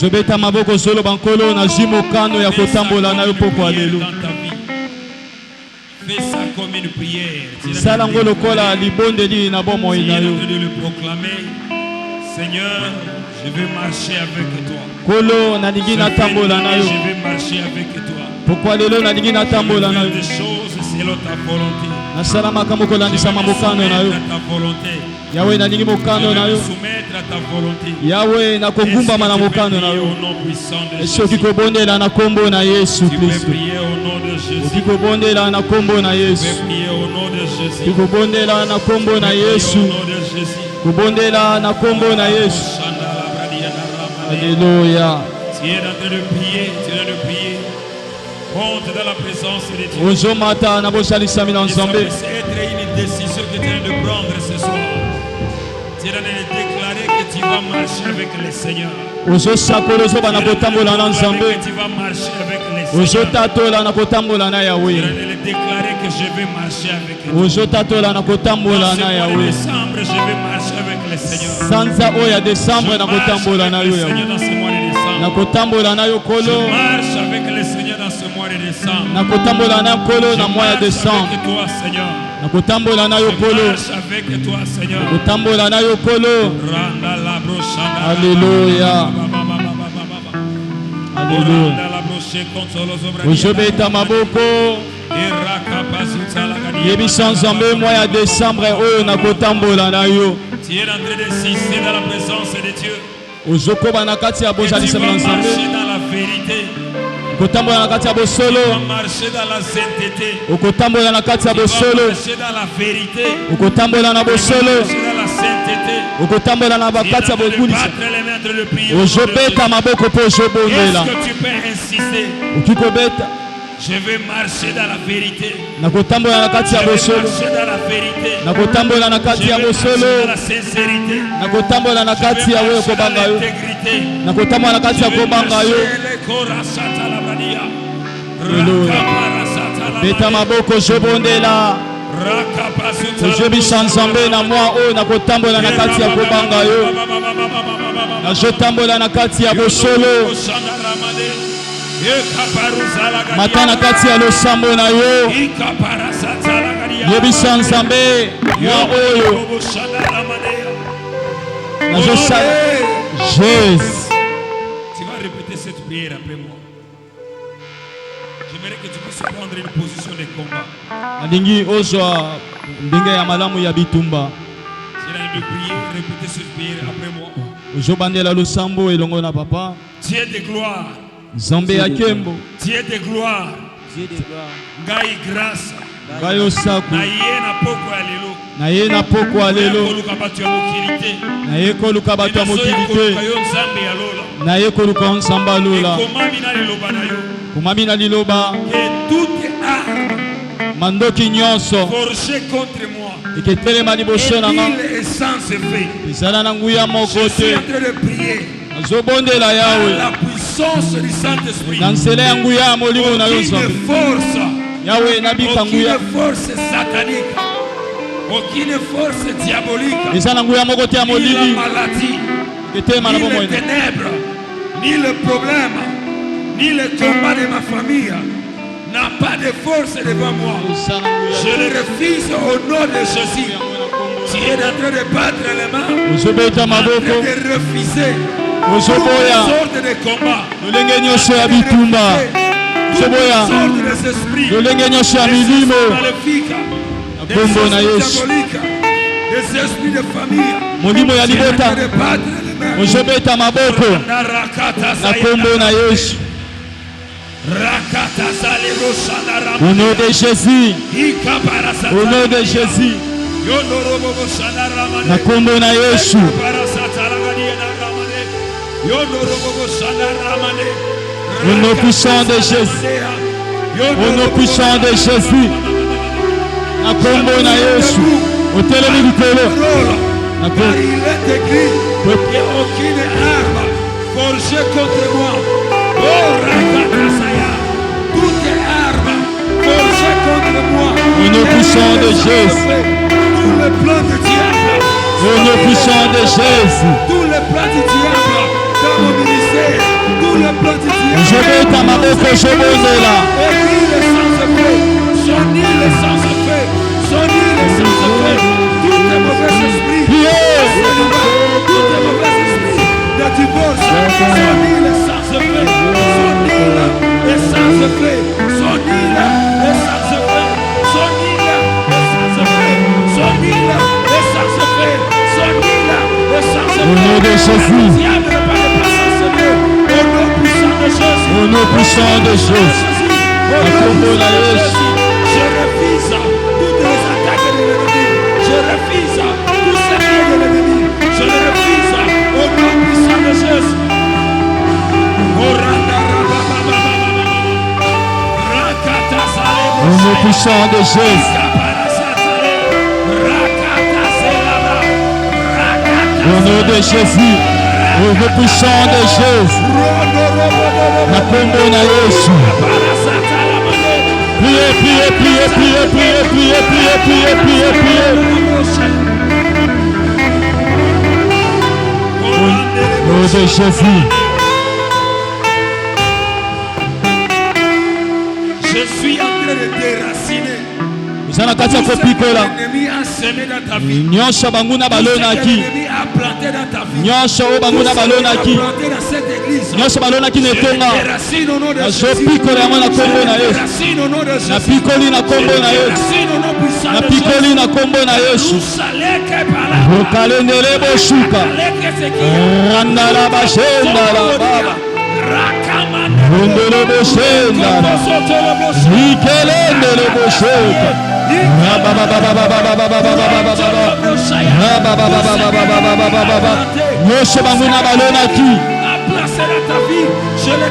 Zobeta maboko solo bankolo na jimokano ya kotambola na yo poko alelu. Fais ça comme une prière. Salango lokola libondeli na bomo ina yo. De le proclamer. Seigneur, je vais marcher avec toi. Kolo na lingi na tambola na yo. Je vais marcher avec toi. Pourquoi lelo na lingi na tambola na yo? Des choses selon ta volonté. Na salama kama kolandisa mabokano na yo. Ta volonté. Yawe na lingi mokano na yo. Soumettre à ta volonté. Yawe na kogumba na mokano na yo. Est-ce que kobondela na kombo na Yesu Kristo? Prier au nom de Jésus. Kobondela na kombo na Yesu. Prier au nom de Jésus. Kobondela na kombo na Yesu. Kobondela na kombo na Yesu. Alléluia. Tu es en train de prier, tu es en train de prier. Compte dans la présence de Dieu. Ozomata na bosalisa mina nzambe. C'est une décision que tu es en train de prendre ce soir. Tu es en train de déclarer que tu vas marcher avec le Seigneur. Ozosakolo zoba na kotambola na nzambe. Tu vas marcher avec le Seigneur. Ozotatola na kotambola na Yawe. Tu es en train de déclarer que je vais marcher avec lui. Ozotatola na kotambola na Yawe. En décembre, je vais marcher avec le Seigneur. Sanza oya décembre na kotambola na yo Yawe. Na kotambola na yo kolo. Je marche avec le Seigneur dans ce mois de décembre. Na kotambola na kolo na mois de décembre. Avec toi, Seigneur. Na kotambola na yo kolo. Je marche avec toi, Seigneur. Kotambola na yo kolo. Randa la brochanda. Alléluia. Alléluia. Ozobeta maboko. Yebisa nzambe mois ya décembre oyo na kotambola na yo. Tu es en train de sister dans la présence de Dieu. Ozokoba na kati ya bozalisa na nzambe. Marcher dans la vérité. Kotambola na kati ya bosolo. Marcher dans la sainteté. Okotambola na kati ya bosolo. Marcher dans la vérité. Okotambola na bosolo. Marcher dans la sainteté. Okotambola na bakati ya bobulisa. Ozobeta Ozobeta maboko po ozobondela. Est-ce que tu peux insister? Okikobeta. Je vais marcher dans la vérité. Na kotambola na kati ya bosolo. Marcher dans la vérité. Na kotambola na kati ya bosolo. Dans la sincérité. Na kotambola na kati ya wewe kobanga yo. Na kotambola na kati ya kobanga yo. Alléluia. Beta maboko ozobondela. Ozobisa nzambe na mwa oyo na kotambola na kati ya kobanga yo. Nazotambola na kati ya bosolo. Mata na kati ya losambo na yo. Yebisa nzambe mwa oyo. Nazosala Jésus. Tu vas répéter cette prière après moi. J'aimerais que tu puisses prendre une position de combat. Alingi ozwa ndenge ya malamu ya bitumba. Tu es en train de prier, répétez cette prière après moi. Ozobandela losambo elongo na papa. Dieu de gloire. Nzambe ya kembo. Dieu de gloire. Ngai grâce. Ngai osaku. Na ye na poko ya lelo. Na ye na poko ya lelo. Koluka bato ya mokilite. Na ye koluka bato ya mokilite. Na ye koluka nzamba lola. Komami na liloba na yo. Komami na liloba. Que toute arme mandoki nyonso forgée contre moi. Eketelema liboso na nga. Ezala na nguya moko te. Je suis en train de prier. Azobondela Yawe. La puissance du Saint-Esprit. Na nzela ya nguya ya molimo na yo Nzambe. Yawe nabika nguya. Aucune force satanique. Aucune force diabolique. Eza na nguya moko te ya molili. Ni la maladie. Etelema na ni bomoi. les ténèbres. Ni le problème. Ni le combat de ma famille. N'a pas de force devant moi. Je le refuse au nom de Jésus. Tu es en train de battre les mains. Ozobeta maboko. De refuser. Ozoboya. Sorte de combat. Lolenge nyonso ya bitumba. Ozoboya. Sorte des esprits. Lolenge nyonso ya milimo. Des Kombo na Yesu. Des esprits de famille. Molimo ya libota. Ozobeta maboko. Na kombo na Yesu. Au nom de Jésus. Au nom de Jésus. Na kombo na Yesu. Au nom puissant de Jésus. Au nom puissant de Jésus. Na kombo na Yesu. Otelemi likolo. Na kombo. Il est écrit. Il n'y a aucune arme forgée contre moi. Oh, Rakatasaya. Toutes les armes forgées contre moi. Au nom puissant de Jésus. Tout le plan du diable. Au nom puissant de Jésus. Tout le plan du diable dans mon ministère. maboko ozobondela. Écris le sans-effet. Sonne le sans-effet. Sonne le sans-effet. Tout est mauvais esprit. Tout est mauvais esprit de divorce. Sonne le sans-effet. Sonne le sans-effet. Sonne le sans-effet. Sonne le sans-effet. Sonne le sans-effet. Sonne le sans-effet. Au nom de Jésus. Diable ne parle pas sans Seigneur. Au nom puissant de Jésus. Au nom puissant de Jésus. Au nom puissant de Jésus. Je refuse toutes les attaques de l'ennemi. Je refuse tout ce qui est de l'ennemi. Je le refuse au nom puissant de Jésus. Au nom puissant de Jésus. Au nom de Jésus. Au nom puissant de Jésus. Na kombo na Yesu. Priez, priez, priez, priez, priez, priez, priez, priez, priez, priez. Au nom de Jésus. Je suis en train de déraciner. Uzana kati ya kopikola. L'ennemi a semé dans ta vie. Nyosha banguna balonaki. L'ennemi a planté dans ta vie. Nyosha o banguna balonaki. Planté dans cette église. Nyosha balonaki netonga. Déracine au nom de Jésus. Nazopikola yango na kombo na Yesu. Déracine au nom de Jésus. Napikoli na kombo na Yesu. Déracine au nom puissant de Jésus. Napikoli na kombo na Yesu. Usaleke par la Okalendele boshuka. Usaleke sekia. Randala bashenda la baba. Rakamane. Rondele boshenda la. Ikelendele boshuka. Nyosha banguna balonaki.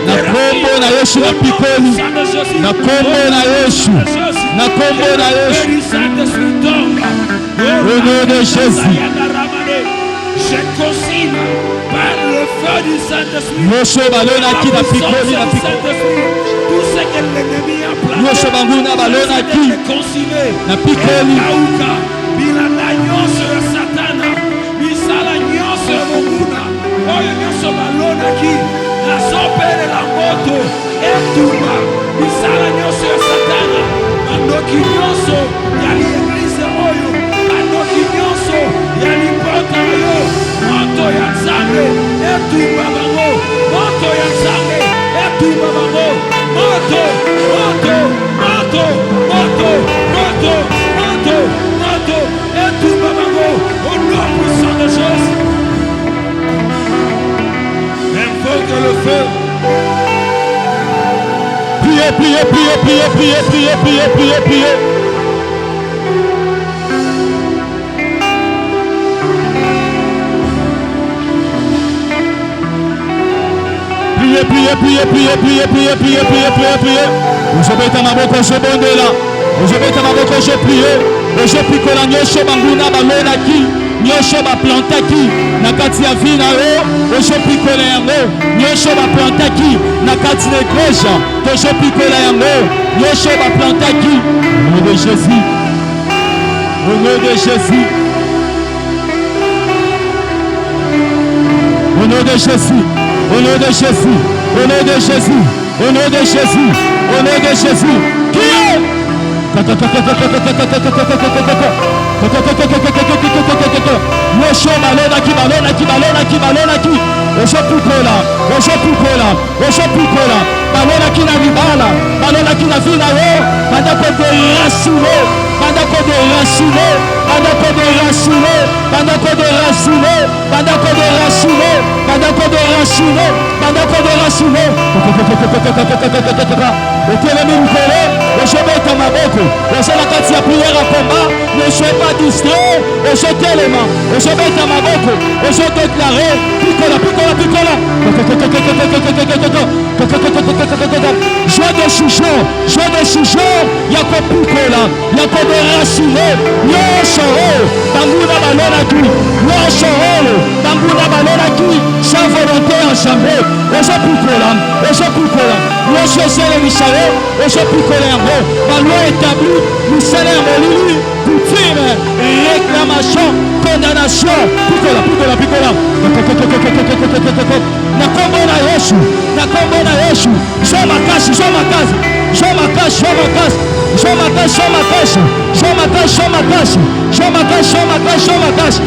Na kombo na Yesu na pikoli. Na kombo na Yesu. Na kombo na Yesu. Au nom de Jésus. Je consigne par le feu du Saint-Esprit. Nyosha balonaki na pikoli na pikoli. Tout ce que l'ennemi a planté. Nyosha banguna balonaki na pikoli. Kauka bilanda nyonso ya satana misala nyonso ya monguna oyo nyonso balonaki nazopelela moto etuma misala nyonso ya satana bandoki nyonso ya lieglize oyo bandoki nyonso ya libota oyo moto ya nzambe etuma bango moto ya nzambe etuma bango moto moto moto moto moto moto moto etuma bango au nom puissant de Jésus. Invoque le feu. Priez, priez, priez, priez, priez, priez, priez, priez, priez. Priez, priez, priez, priez, priez, priez, priez, priez, priez, priez. Vous avez été ma boca, je bonde là. Vous avez été ma boca, je prie. Je prie que la nyosho banguna balonaki. Nyosho ba plantaki. Na kati ya vina yo. Je prie que la yango. Nyosho ba plantaki. Na kati na igreja. Je prie que la yango. Nyosho ba plantaki. Au nom de Jésus. Au nom de Jésus. Au nom de Jésus. Au nom de Jésus. Au nom de Jésus. Au nom de Jésus. Au nom de Jésus. Qui est? Nyosho balonaki balonaki balonaki balonaki. Oshopikola. Oshopikola. Oshopikola. Balonaki na libala. Balonaki na vina yo. Bandako derasine. Bandako derasine. Bandako derasine. Bandako derasine. Bandako derasine. Bandako derasine. Bandako derasine. Otelemi mikolo. Oshobeta maboko. Osala kati ya prière à combat. Ne sois pas distrait. Oshotelema. Oshobeta maboko. Oshodéclarer. Pikola, pikola, pikola. Joie de chichon. Joie de chichon. Yako pikola. Yako derasine. Nyosho. Banguna balonaki. Nyosho. Banguna balonaki. Sa volonté enjambée. Oshopikola. Oshopikola. Nyosho sele michale. Oshopikola yango. Ma loi établie. Misalaire molili. Coutume. Réclamation. Condamnation. Pikola, pikola, pikola. Na kombo na Yesu. Na kombo na Yesu. Soma makasi, joie makasi, joie makasi, joie makasi, joie makasi, joie makasi, joie makasi, joie makasi, joie makasi, joie makasi, joie makasi.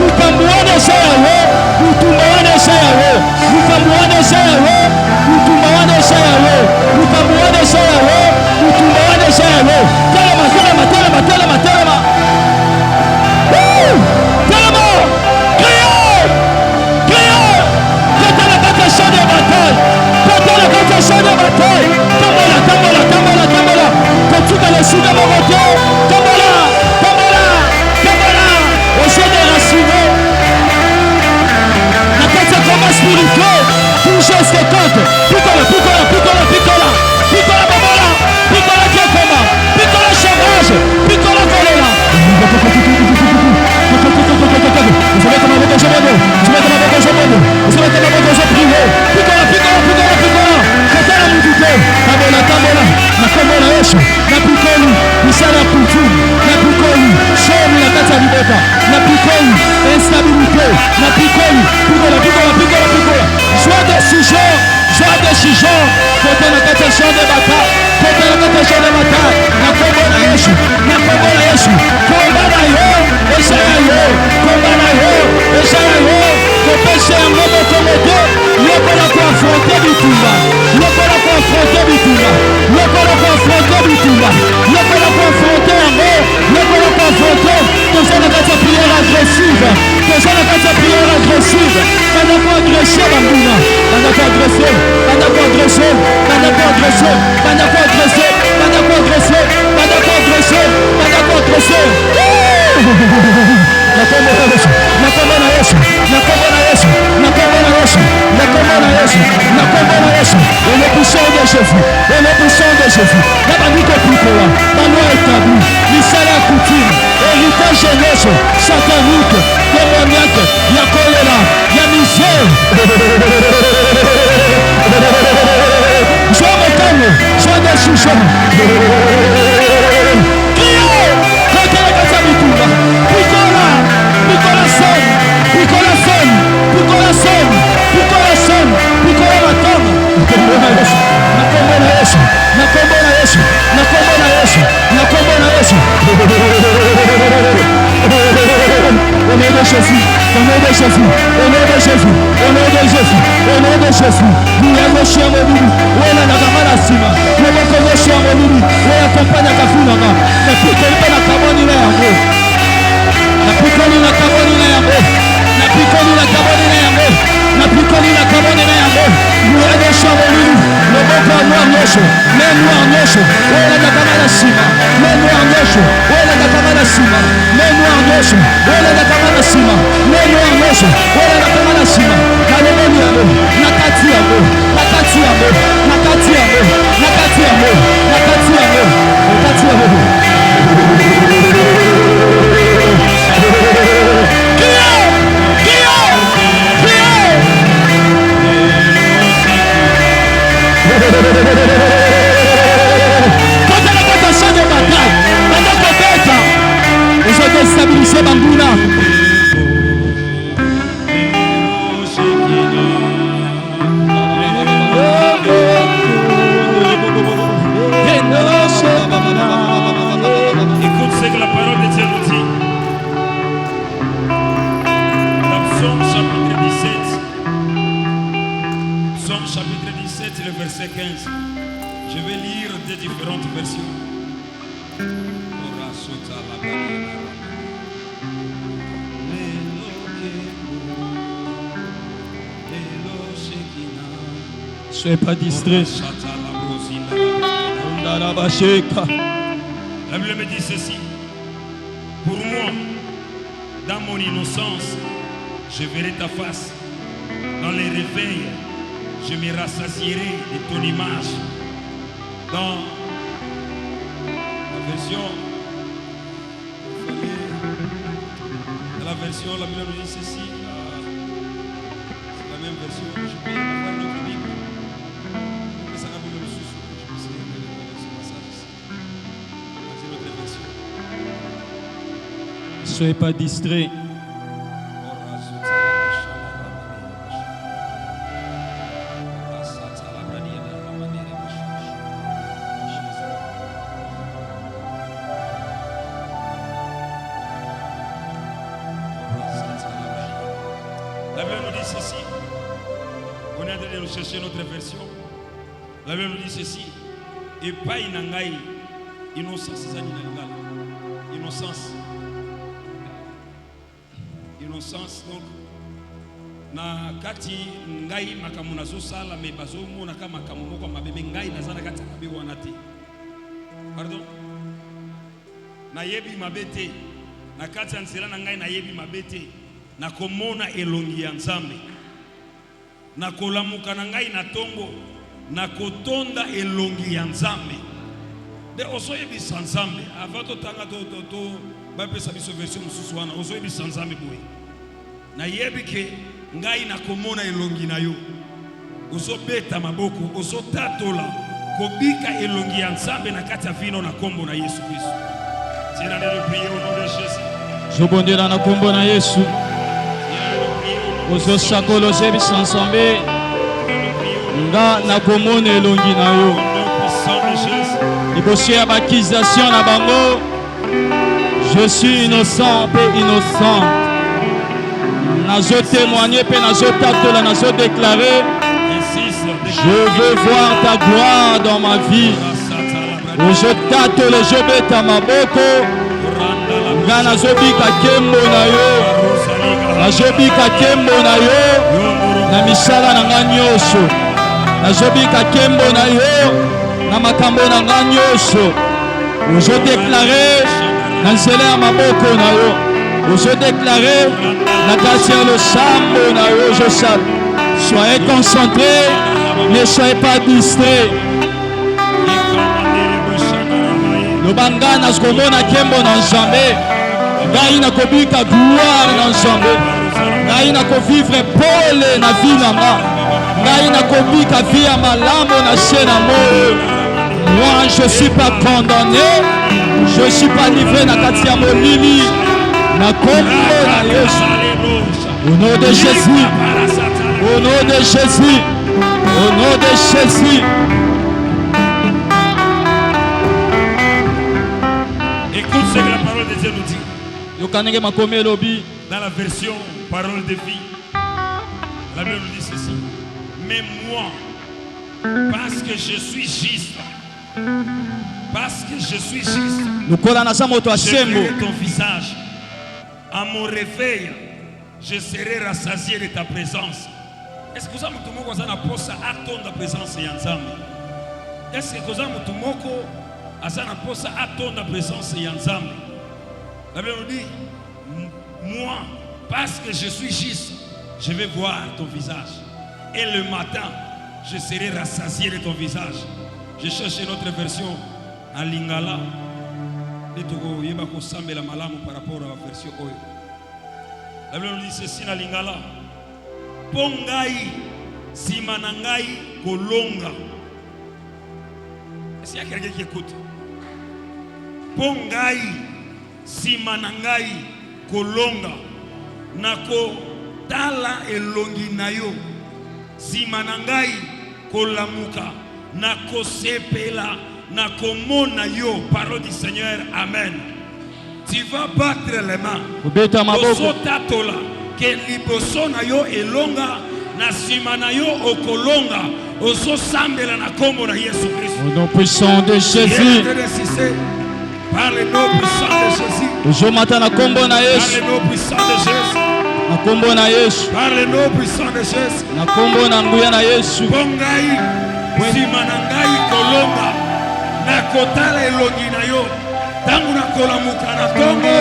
Mukambuane sayawo, mutumbawane sayawo, mukambuane sayawo, mutumbawane sayawo, mukambuane sayawo, mutumbawane sayawo. Telema, telema, telema, telema, telema. Telema, criez, criez. Tete la kata champ de bataille, tete la kata champ de bataille. Tambola, tambola, tambola, tambola. Totuka le sida momoto, tambola, tambola, tambola. Au jeu des racines. La tête commence spirituelle, toujours ce compte. Picola, picola, picola, picola, picola, babola, picola, diakoma, picola, chambrage, picola, colela. Vous savez comment vous avez vous savez comment vous avez vous savez comment vous avez prié. Picola, picola, picola, picola. Quand elle a médité, tabola, tabola, na komola yesu, na pikoli, misala kultu, na pikoli, shomi la tata libeka, na pikoli, instabilité, na pikoli, picola, picola, picola, picola. Joie de sujet, joie de sujet, côté la tata champ de bataille, côté la tata champ de bataille, na komola yesu, na komola yesu, kombana yo, esaya yo, kombana yo, esaya yo, kopesha ya ngobo komoto, yokola kwa affronter bitumba, yokola kwa affronter bitumba, yokola kwa affronter bitumba, yokola kwa affronter yango, yokola kwa affronter, tozala kati ya prière agressive, tozala kati ya prière agressive, banda kwa agresser bambuna, banda kwa agresser, banda kwa agresser, banda kwa agresser, banda kwa agresser, banda kwa agresser, banda kwa agresser, banda kwa agresser. Nakomona Yesu, nakomona Yesu, nakomona Yesu, nakomona Yesu, nakomona Yesu, nakomona Yesu. Et le puissant de Jésus, et le puissant de Jésus. La bandique pikola, la loi établie, l'isala coutume, héritage jeunesse, satanique, démoniaque, ya choléra, ya misère. Joie me calme, joie de sujet. Picola son, picola son, picola son, picola son, picola matoma. Nakomona Yesu, nakomona Yesu, nakomona Yesu, nakomona Yesu, nakomona Yesu. Au nom de Jésus, au nom de Jésus, au nom de Jésus, au nom de Jésus, au nom de Jésus. Nous chien mobile, wena na kamala sima, nous ko chien mobile, wena accompagne kafunanga, na pikoli na kamoni na yango. Na pikoli na kaboni na yango, na pikoli na kaboni na yango, na pikoli na kaboni na yango. Muende shamoni, loboko noir nyosho, mais noir nyosho, wala na kamala sima, mais noir nyosho, wala na kamala sima, mais noir nyosho, wala na kamala sima, mais noir nyosho, wala na kamala sima. Kalomoni yango, nakati yango, nakati yango, nakati yango, nakati yango, nakati yango, nakati yango. Quand elle a fait champ de bataille, pendant qu'on bête, ils ont déstabilisé Bambouna. Écoute ce que la parole de Dieu nous dit. Dans Psaume chapitre 17. Psaume chapitre 17, le verset 15. Je vais lire des différentes versions. Soyez pas distrait. La Bible me dit ceci. Pour moi, dans mon innocence, je verrai ta face. Dans les réveils, je me rassasierai de ton image. Dans la version, la Bible nous dit ceci. C'est la même version. Je peux avoir notre Bible. Ça n'a pas le sous. Je peux essayer de lire ce passage ici. C'est notre version. Soyez pas distrait. La Bible nous dit ceci. On est en train de chercher notre version. La Bible nous dit ceci. Et pas inangai. Innocence, c'est ça qui innocence. Innocence, donc. Na kati ngai makamu nazo sala me bazomo na kama makamu moko mabebe ngai nazana kati mabe wana te. Pardon. Na yebi mabete na kati ansela na ngai na yebi mabete na komona elongi ya Nzambe. Na kolamuka na ngai na tongo na kotonda elongi ya Nzambe. De oso yebi Nzambe avant to tanga to ba pesa biso version mususu wana oso yebi Nzambe boye. Na yebi ke ngai na komona elongi na yo ozo beta maboko ozo tatola kobika elongi ya Nzambe na kati ya vino na kombo na Yesu Kristo. Tira le prier au nom de Jésus. Jobondela na kombo na Yesu. Ozo sakolo zebi Nzambe nga na komona elongi na yo. Liboso ya bakization na bango je suis innocent et innocent. Nazo témoigner pe nazo tatola nazo déclarer je veux voir ta gloire dans ma vie. Je tatole je beta maboko nga nazo bika kembo na yo. Nazo bika kembo na yo na misala na nga nyonso. Nazo bika kembo na yo na makambo na nga nyonso. Je déclarer na nzela ya maboko na yo. Je déclarer la grâce le sambo na yo je sal. Soyez concentrés, ne soyez pas distraits. Le banga na skomona kembo na Nzambe. Ngai na kobika gloire na Nzambe. Ngai na kovivre pole na vie na nga. Ngai na kobika vie ya malambo na sena moyo. Moi je suis pas condamné. Je suis pas livré na kati ya molili. Na kombo na Yesu. Au nom de Jésus. Au nom de Jésus. Au nom de Jésus. Écoute ce que la parole de Dieu nous dit. Dans la version parole de vie, la Bible nous dit ceci. Mais moi, parce que je suis juste, je verrai ton visage. À mon réveil, je serai rassasié de ta présence. Est-ce que vous avez la présence de Nzambe? Est-ce que vous avez la présence de Nzambe? La Bible nous dit, moi, parce que je suis juste, je vais voir ton visage. Et le matin, je serai rassasié de ton visage. Je cherche une autre version en lingala. Par rapport à la version Oyo. La Bible nous dit ceci dans lingala. Pongai simanangai kolonga. Est-ce qu'il y a quelqu'un qui écoute? Pongai simanangai kolonga. Nako tala elongi nayo. Simanangai kolamuka. Nako sepela. Nakomona yo, parole du Seigneur, amen. Tu vas battre les mains. Oso tatola, que liboso na yo elonga, na sima na yo okolonga, oso sambela na kombo na Yesu Christ. Au nom puissant de Jésus. Par le nom puissant de Jésus. Je m'attends na kombo na Yesu. Par le nom puissant de Jésus. Na kombo na Yesu. Par le nom puissant de Jésus. Na kombo na nguya na Yesu. Pongai, sima na ngai kolonga. Nakotala elongi na yo tangu nakolamuka na tongo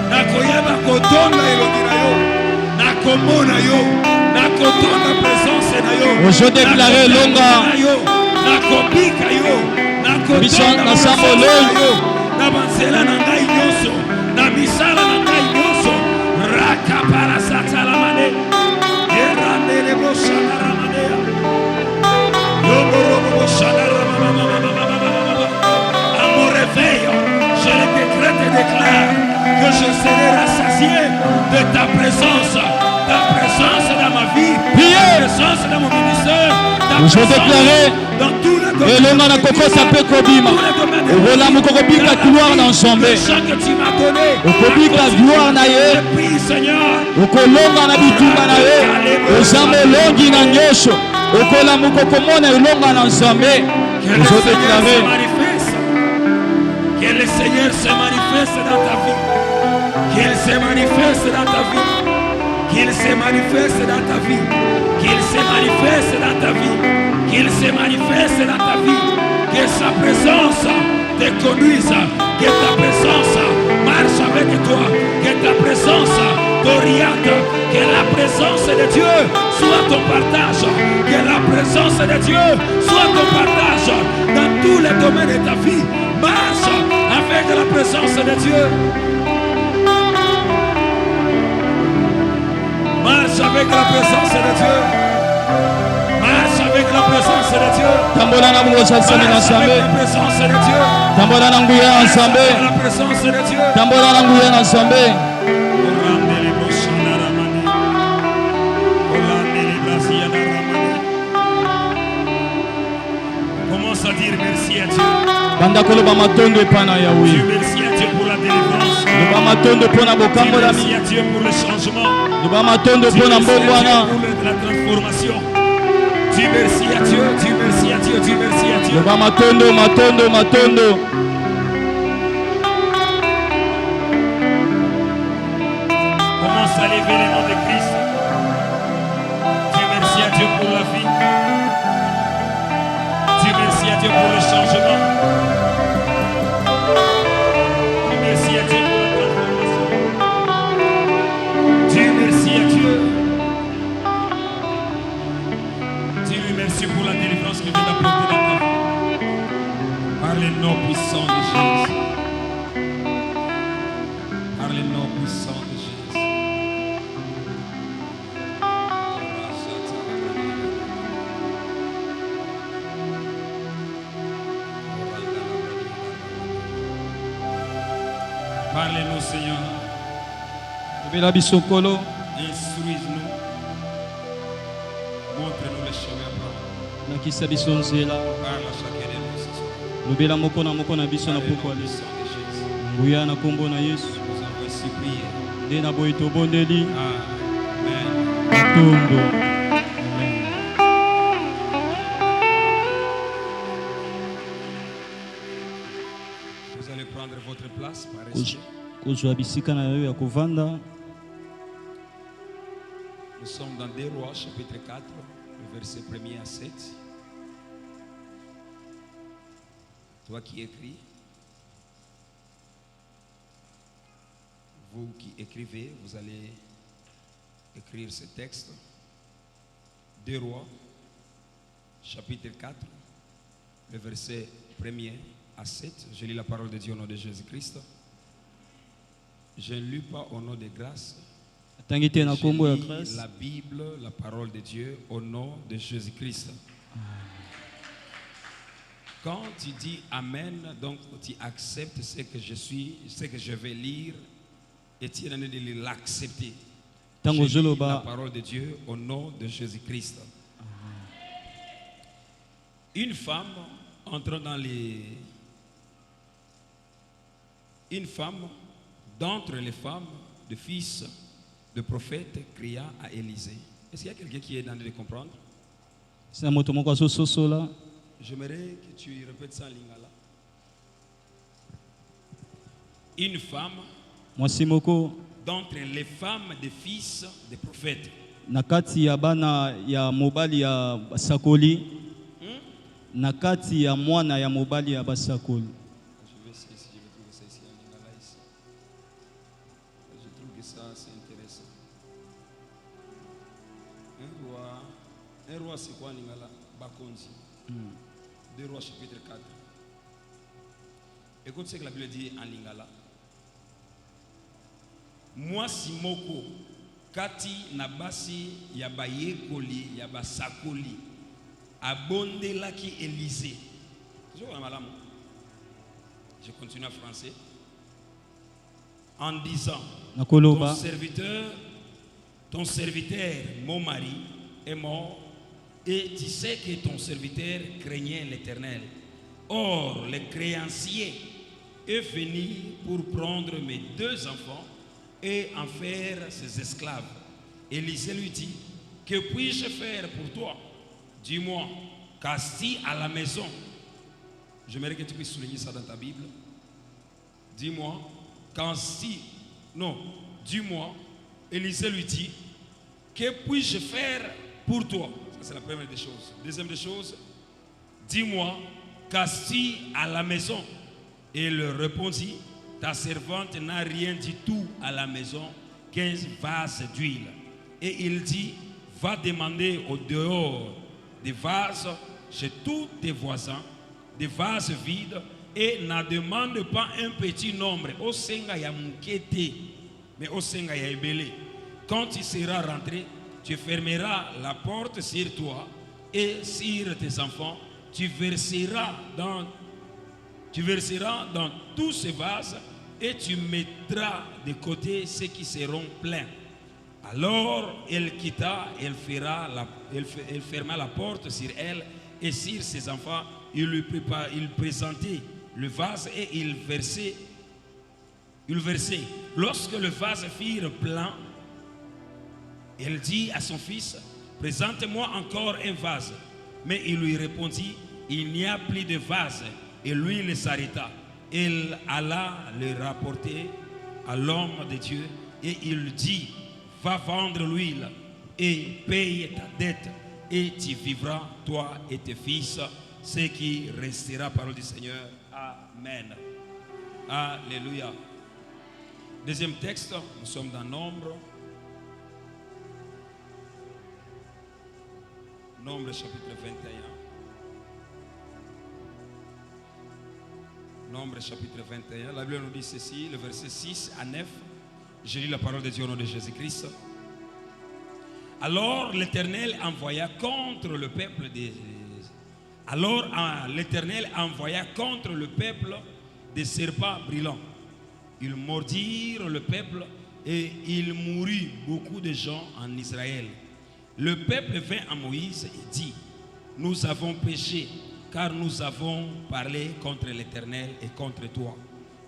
nakoyeba kotonda elongi na yo nakomona yo nakotonda présence na yo je déclare longa nakobika yo nakotonda na sambolo na banzela na ngai nyonso na misala na ngai nyonso rakapara satala mane erandele boshana ramane yoboro boshana ramane. Je le décrète et déclare que je serai rassasié de ta présence dans ma vie, ta présence dans mon ministère, ta présence dans tout le domaine elonga na kokosa pe kobima obolamu kokobika gloire na nzambe okobika gloire na ye okolonga na bitumba na ye oza molongi na nyonso okolamu kokomona elonga na nzambe ozodeklare que le Seigneur se manifeste dans ta vie, qu'il se manifeste dans ta vie, qu'il se manifeste dans ta vie, qu'il se manifeste dans ta vie, qu'il se manifeste dans ta vie, que sa présence te conduise, que ta présence marche avec toi, que ta présence t'oriente, que la présence de Dieu soit ton partage, que la présence de Dieu soit ton partage dans tous les domaines de ta vie. Marche avec la présence de Dieu. Marche avec la présence de Dieu. Marche avec la présence de Dieu. Tambola na mungu sasame na sambe. La présence de Dieu. Tambola na nguya na sambe. La présence de Dieu. Tambola na nguya na sambe. Commence à dire merci à Dieu. Banda koloba matondo epana Yahweh. Dieu merci à Dieu pour la délivrance. Loba matondo pona bokambo la Merci à Dieu pour le changement. Loba matondo Dieu pona merci à mbongwana. Dieu pour la transformation. Dieu merci à Dieu, Dieu merci à Dieu, Dieu merci à Dieu. Loba matondo. Commence à lever les noms de Christ. Dieu merci à Dieu pour la vie. Dieu merci à Dieu pour le changement. Dieu merci à Dieu pour la transformation. Dieu merci à Dieu. Dis-lui merci pour la délivrance que Dieu t'a portée dans ta vie. Par les noms puissants de Jésus. Par les noms puissants de Jésus. Parlez-nous, Seigneur. Instruise-nous. Montre-nous le chemin à prendre. Nakisa biso nzela. Parle à chacun de nous ce soir. Lobela moko na biso na Par le poko nom ale. puissant de Jésus. Nguya na kombo na Yesu. Nous avons ainsi prié. Nde na boyi tobondeli. Amen. Matondo. Vous allez prendre votre place par respect. Kozwa bisika na yo ya kovanda. Nous sommes dans 2 Rois, chapitre 4, le verset 1er à 7. Toi qui écris, vous qui écrivez, vous allez écrire ce texte. 2 Rois, chapitre 4, le verset 1er à 7. Je lis la parole de Dieu au nom de Jésus-Christ. Je ne lis pas au nom de grâce. Je lis la Bible, la parole de Dieu au nom de Jésus-Christ. Quand tu dis Amen, donc tu acceptes ce que je suis, ce que je vais lire, et tu es en train de l'accepter. Je lis la parole de Dieu au nom de Jésus-Christ. Une femme entrant dans les... Une femme d'entre les femmes de fils de prophète cria à Élisée. Est-ce qu'il y a quelqu'un qui est dans de comprendre? J'aimerais que tu répètes ça en lingala. Une femme d'entre les femmes des fils des prophètes. Nakati ya bana ya mobali ya basakoli. Nakati ya mwana ya mobali ya basakoli. Je vais essayer si je vais trouver ça ici en lingala ici. Je trouve que ça c'est intéressant. Un roi c'est quoi en lingala? Bakonzi. 2 Rois chapitre 4. Écoute ce que la Bible dit en lingala. Moi simoko kati nabasi ya bayekoli ya basakoli abondelaki Élisée. Je continue en français. En disant, ton serviteur, mon mari, est mort Et tu sais que ton serviteur craignait l'Éternel. Or, le créancier est venu pour prendre mes 2 enfants et en faire ses esclaves. Élisée lui dit, que puis-je faire pour toi? Dis-moi, qu'as-tu à la maison? J'aimerais que tu puisses souligner ça dans ta Bible. Dis-moi, dis-moi, Élisée lui dit, que puis-je faire pour toi? Ça, c'est la première des choses. Deuxième des choses, dis-moi, qu'as-tu à la maison? Et il répondit, ta servante n'a rien du tout à la maison, 15 vases d'huile. Et il dit, va demander au dehors des vases chez tous tes voisins, des vases vides, et n'en demande pas un petit nombre. Au senga ya mukete, mais au senga ya ebele. Quand tu seras rentré, tu fermeras la porte sur toi et sur tes enfants. Tu verseras dans tous ces vases et tu mettras de côté ceux qui seront pleins. Alors elle quitta, elle ferma la porte sur elle et sur ses enfants. Il présentait le vase et il versait. Lorsque le vase fut plein, elle dit à son fils, présente-moi encore un vase. Mais il lui répondit, il n'y a plus de vase. Et lui, il s'arrêta. Il alla le rapporter à l'homme de Dieu et il dit, va vendre l'huile et paye ta dette et tu vivras, toi et tes fils, ce qui restera, parole du Seigneur. Amen. Alléluia. Deuxième texte, nous sommes dans Nombre. Nombre chapitre 21. Nombre chapitre 21. La Bible nous dit ceci, le verset 6 à 9. Je lis la parole de Dieu au nom de Jésus-Christ. Alors l'Éternel envoya contre le peuple des serpents brillants. Ils mordirent le peuple et il mourut beaucoup de gens en Israël. Le peuple vint à Moïse et dit, nous avons péché car nous avons parlé contre l'Éternel et contre toi.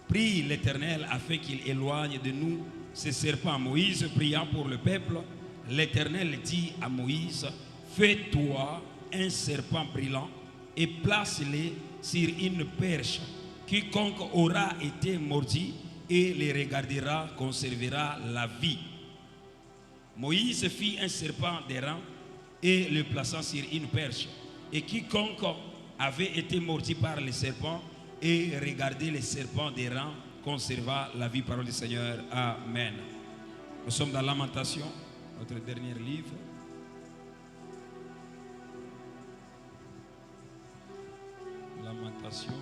Prie l'Éternel afin qu'il éloigne de nous ces serpents. Moïse pria pour le peuple. L'Éternel dit à Moïse, fais-toi un serpent brillant et place-le sur une perche. Quiconque aura été mordi et les regardera conservera la vie. Moïse fit un serpent d'airain et le plaça sur une perche. Et quiconque avait été mordi par les serpents et regardé les serpents d'airain conserva la vie. Parole du Seigneur. Amen. Nous sommes dans Lamentation, notre dernier livre. Lamentation.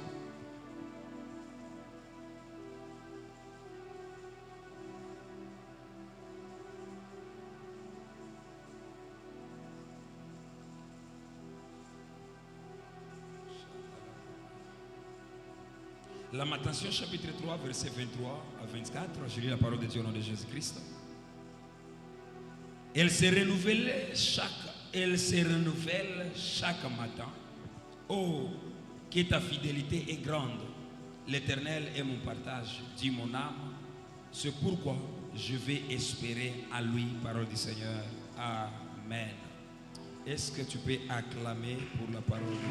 Lamentation chapitre 3, verset 23 à 24. Je lis la parole de Dieu au nom de Jésus-Christ. Elle se renouvelle chaque matin. Oh, que ta fidélité est grande. L'Éternel est mon partage, dit mon âme. C'est pourquoi je vais espérer à lui. Parole du Seigneur. Amen. Est-ce que tu peux acclamer pour la parole de Dieu?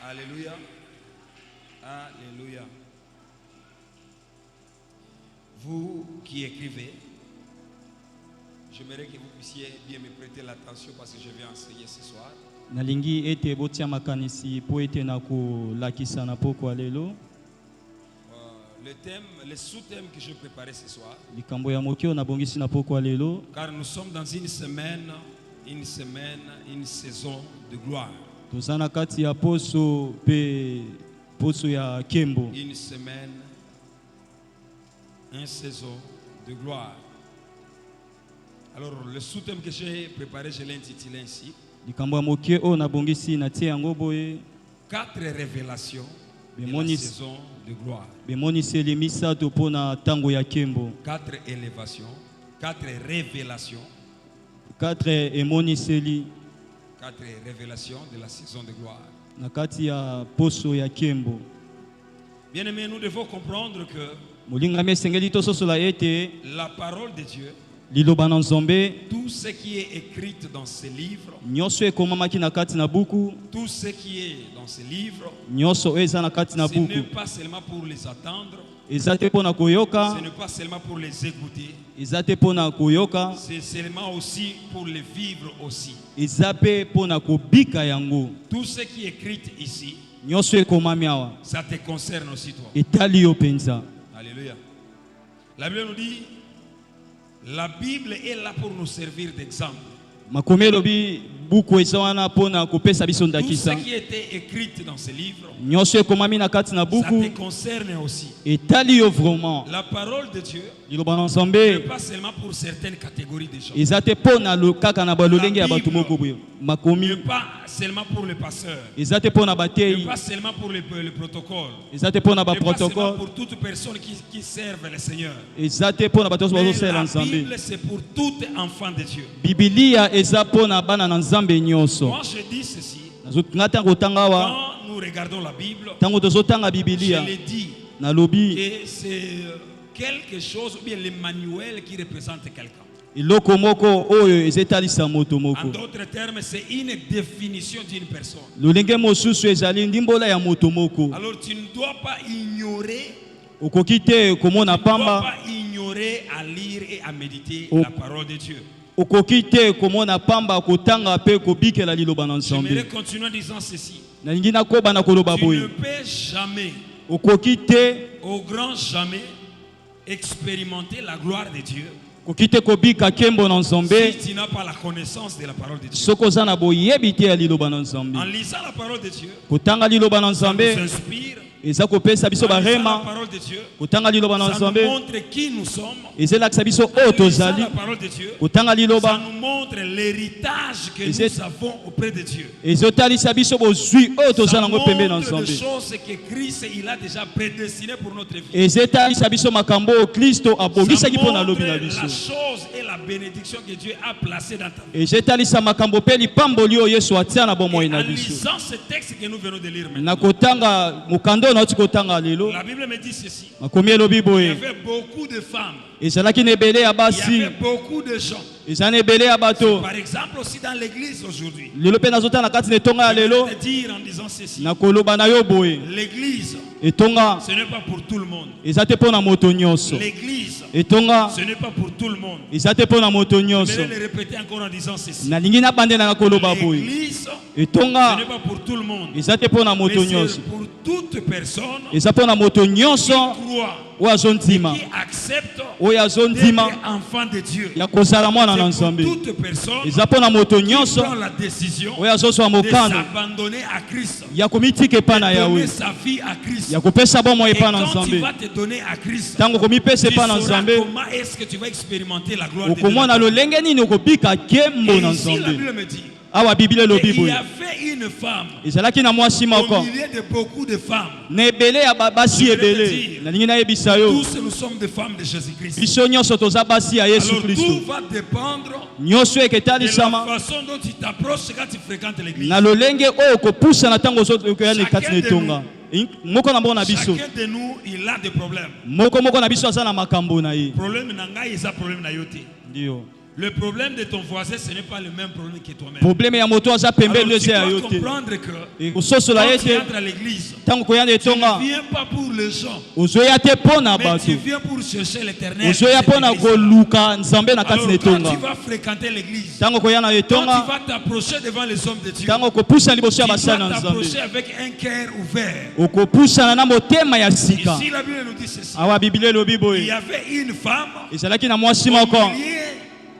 Alléluia. Alléluia. Vous qui écrivez, j'aimerais que vous puissiez bien me prêter l'attention parce que je vais enseigner ce soir. Nalingi ete botia makanisi po ete na ko lakisa na poko alelo. Le sous-thème que je préparais ce soir. Likambo ya mokio na bongisi na poko alelo. Car nous sommes dans une saison de gloire. Tozana kati ya poso pe poso ya kembo. Une saison de gloire. Alors le sous-thème que j'ai préparé, je l'ai intitulé ainsi. Likambo ya mokio o na bongisi na tie yango boye. 4 révélations de la saison de gloire. bemoniseli misato mpona ntango ya nkembo. 4 élévations, 4 révélations. 4 emoniseli 4 révélations de la saison de gloire. na kati ya poso ya nkembo. Bien-aimés, nous devons comprendre que molingami esengeli tososola ete la parole de Dieu, liloba na nzambe tout ce qui est écrit dans ces livres, nyonso ekomamaki na kati na buku, tout ce qui est dans ces livres, nyonso oyo eza na kati na ce n'est buku pas seulement pour les attendre, eza te mpona koyoka, ce n'est pas seulement pour les écouter, eza te mpona koyoka, c'est seulement aussi pour les vivre aussi. eza mpe mpona kobika yango. Tout ce qui est écrit ici, Nyonso ekomami awa ça te concerne aussi toi. etali yo penza. Alléluia. La Bible nous dit, la Bible est là pour nous servir d'exemple. Makomi elobi buku eza wana mpona kopesa biso Tout ce ndakisa. qui était écrit dans ces livres, Nyonso ekomami na kati na ça buku te concerne aussi. etali yo vraiment. La parole de Dieu Liloba na n'est nzambe pas seulement pour certaines catégories de gens. eza te mpona kaka na balolenge ya bato moko boye. Makomi n'est pas seulement pour les pasteurs, eza te mpona n'est bateyi, pas seulement pour le protocole, eza te mpona n'est pas seulement baprotocole, pour toute personne qui servent le Seigneur. eza te mpona bato nyonso Mais bazosalela la nzambe. Bible, c'est pour tout enfant de Dieu. Bibilia eza mpona bana na nzambe nyonso. Moi, je dis ceci. Nga ntango otanga awa, Quand nous regardons la Bible, ntango tozotanga je Bibilia l'ai dit, nalobi et c'est quelque chose, ou bien le manuel qui représente quelqu'un. eloko moko oyo ezetalisa moto En moko. d'autres termes, c'est une définition d'une personne. Lolenge mosusu ezali ndimbola ya moto moko. Alors tu ne dois pas ignorer, Okoki te komona tu ne dois pamba, pas ignorer à lire et à méditer Oh. la parole de Dieu. okoki te komona pamba kotanga pe kobikela liloba na J'aimerais nzambe. continuer en disant ceci. Nalingi nakoba na koloba Tu ne boye. peux jamais, Okoki te au grand jamais, expérimenter la gloire de Dieu okoki te kobika kembo na nzambe si tu n'as pas la connaissance de la parole de Dieu. soko oza na boyebi te ya liloba na nzambe. En lisant la parole de Dieu, Kotanga liloba na ça nous nzambe inspire. eza kopesa biso En lisant la barema. parole de Dieu, Kotanga liloba na ça nous nzambe montre qui nous sommes. ezelakisa biso En oyo lisant tozali. la parole de Dieu, Kotanga ça liloba nous montre l'héritage que Et nous avons auprès de Dieu. ezotalisa biso bozwi oyo toza Ça nango pembe na montre des nzambe. choses que Christ il a déjà prédestinées pour notre vie. Ezetalisa biso makambo oyo Kristo Ça abongisaki mpo na montre lobi na la biso. chose et la bénédiction que Dieu a placée dans ta vie. Ezetalisa makambo mpe lipamboli oyo Yesu atia na bomoi Et na en biso. lisant ce texte que nous venons de lire maintenant, Na kotanga mokanda oyo nauti kotanga lelo, la Bible me dit ceci. makomi elobi Il y boye avait beaucoup de femmes, ezalaki na ebele ya il y basi, avait beaucoup de gens. eza na ebele ya bato. Par exemple aussi dans l'église aujourd'hui. Lelo mpe nazotala na kati na etonga ya Je vais lelo, te dire en disant ceci. na koloba na yo boye L'église, etonga ce n'est pas pour tout le monde. eza te mpo na moto nyonso. L'église, Etonga ce n'est pas pour tout le monde. eza te mpo na moto Je nyonso. vais le répéter encore en disant ceci. Nalingi nabandela na koloba boye L'église, ce etonga n'est pas pour tout le monde. eza te mpo na Mais moto c'est nyonso, pour toute personne eza mpo na moto qui nyonso croit, oyo azondima, qui accepte oyo azondima d'être enfant de Dieu. ya kozala mwana na C'est pour nzambe. toute personne Eza mpo na moto qui nyonso prend la décision oyo azozwa de mokano s'abandonner à Christ, ya komitika epa na de donner Yawe, sa vie à Christ. ya kopesa bomoi Et epa na quand tu nzambe. vas te donner à Christ, Ntango komipesa tu epa na sauras nzambe, comment est-ce que tu vas expérimenter la gloire de Dieu. okomona lolenge nini okobika kembo Et na ici, la nzambe. Bible me dit, Awa Biblia et elobi il y boye avait une femme ezalaki na mwasi au moko milieu de beaucoup de femmes. na ebele ya basi Je voulais te ebele. dire, Nalingi nayebisa yo, Tous nous sommes des femmes de Jésus-Christ. biso nyonso toza basi ya Yesu Alors Kristo. tout va dépendre Nyonso de la eketalisama façon dont tu t'approches quand tu fréquentes l'église. na lolenge oyo kopusa na ntango ozokoya na kati na Chacun de etonga. Moko na moko na biso, Chacun de nous, il a des problèmes. moko na biso aza na makambo na ye. Problème n'a il a problème na yote. Ndio. Le problème de ton voisin, ce n'est pas le même problème que toi-même. Probleme ya moto aza Alors, pembeni tu eza ya dois yo te. comprendre que Kososola quand ye tu te entres à l'église, ntango koya na tu etonga ne viens pas pour les gens, ozoya te mpo na mais bato, tu viens pour chercher l'éternel. ozoya mpo na koluka nzambe na kati Alors, na quand etonga. tu vas fréquenter l'église, Ntango koya na quand tu etonga, vas t'approcher devant les hommes de Dieu, ntango kopusa liboso tu ya vas basali na nzambe, t'approcher avec un cœur ouvert. okopusana na motema ya sika. Ici, la Bible nous dit ceci. Awa Biblia elobi Il y boye avait une femme ezalaki na mwasi au moko milieu,